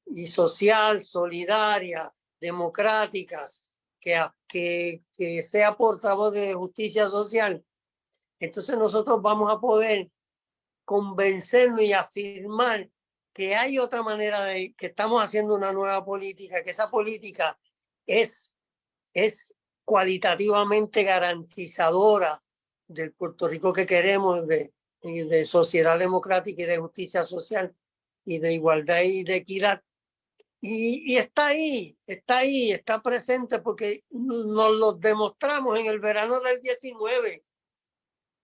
y social, solidaria, democrática, que sea portavoz de justicia social. Entonces nosotros vamos a poder convencernos y afirmar que hay otra manera que estamos haciendo una nueva política, que esa política es cualitativamente garantizadora del Puerto Rico que queremos, de sociedad democrática y de justicia social y de igualdad y de equidad. Y está ahí, está presente, porque nos lo demostramos en el verano del 19.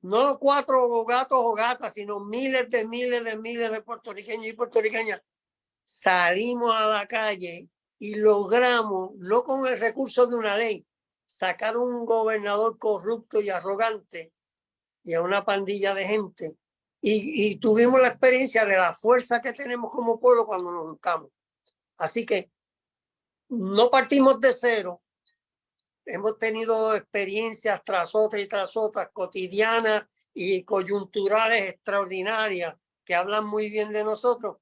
No 4 gatos o gatas, sino miles de puertorriqueños y puertorriqueñas salimos a la calle y logramos, no con el recurso de una ley, sacar a un gobernador corrupto y arrogante y a una pandilla de gente. Y tuvimos la experiencia de la fuerza que tenemos como pueblo cuando nos juntamos. Así que no partimos de cero. Hemos tenido experiencias tras otras, cotidianas y coyunturales extraordinarias, que hablan muy bien de nosotros.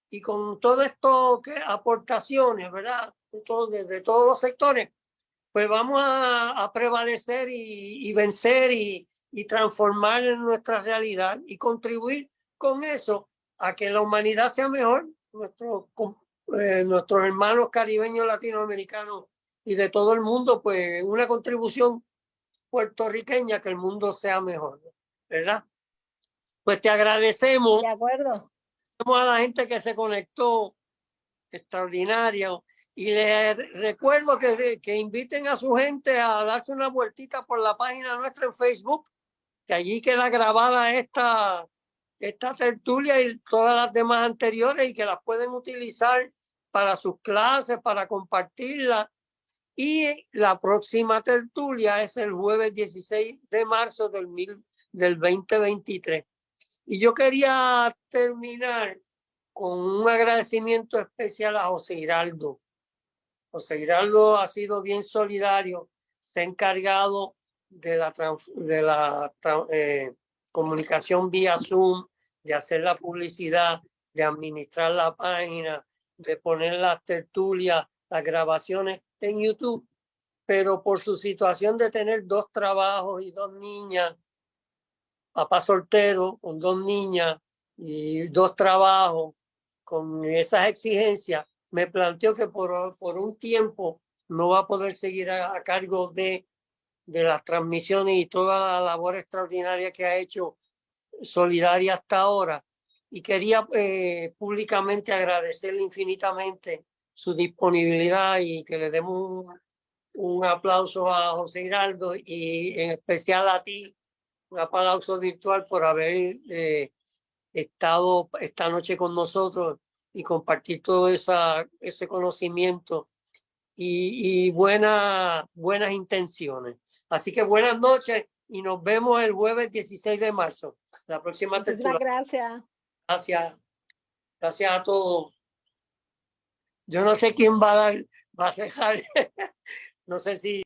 Y con todo esto, aportaciones, ¿verdad? De todos los sectores, pues vamos a prevalecer y vencer y transformar en nuestra realidad y contribuir con eso a que la humanidad sea mejor. Nuestros hermanos caribeños, latinoamericanos y de todo el mundo, pues una contribución puertorriqueña, que el mundo sea mejor, ¿verdad? Pues te agradecemos. De acuerdo. A la gente que se conectó, extraordinario. Y les recuerdo que inviten a su gente a darse una vueltita por la página nuestra en Facebook, que allí queda grabada esta tertulia y todas las demás anteriores, y que las pueden utilizar para sus clases, para compartirla. Y la próxima tertulia es el jueves 16 de marzo del 2023. Y yo quería terminar con un agradecimiento especial a José Giraldo. José Giraldo ha sido bien solidario, se ha encargado de la comunicación vía Zoom, de hacer la publicidad, de administrar la página, de poner las tertulias, las grabaciones en YouTube. Pero por su situación de tener 2 trabajos y 2 niñas, papá soltero con 2 niñas y 2 trabajos, con esas exigencias, me planteó que por un tiempo no va a poder seguir a cargo de las transmisiones y toda la labor extraordinaria que ha hecho solidaria hasta ahora. Y quería públicamente agradecerle infinitamente su disponibilidad, y que le demos un aplauso a José Giraldo, y en especial a ti, un aplauso virtual por haber estado esta noche con nosotros y compartir todo ese conocimiento y buenas intenciones. Así que buenas noches y nos vemos el jueves 16 de marzo. La próxima Muchísimas tertulia. gracias. Gracias. Gracias a todos. Yo no sé quién va a dejar. No sé si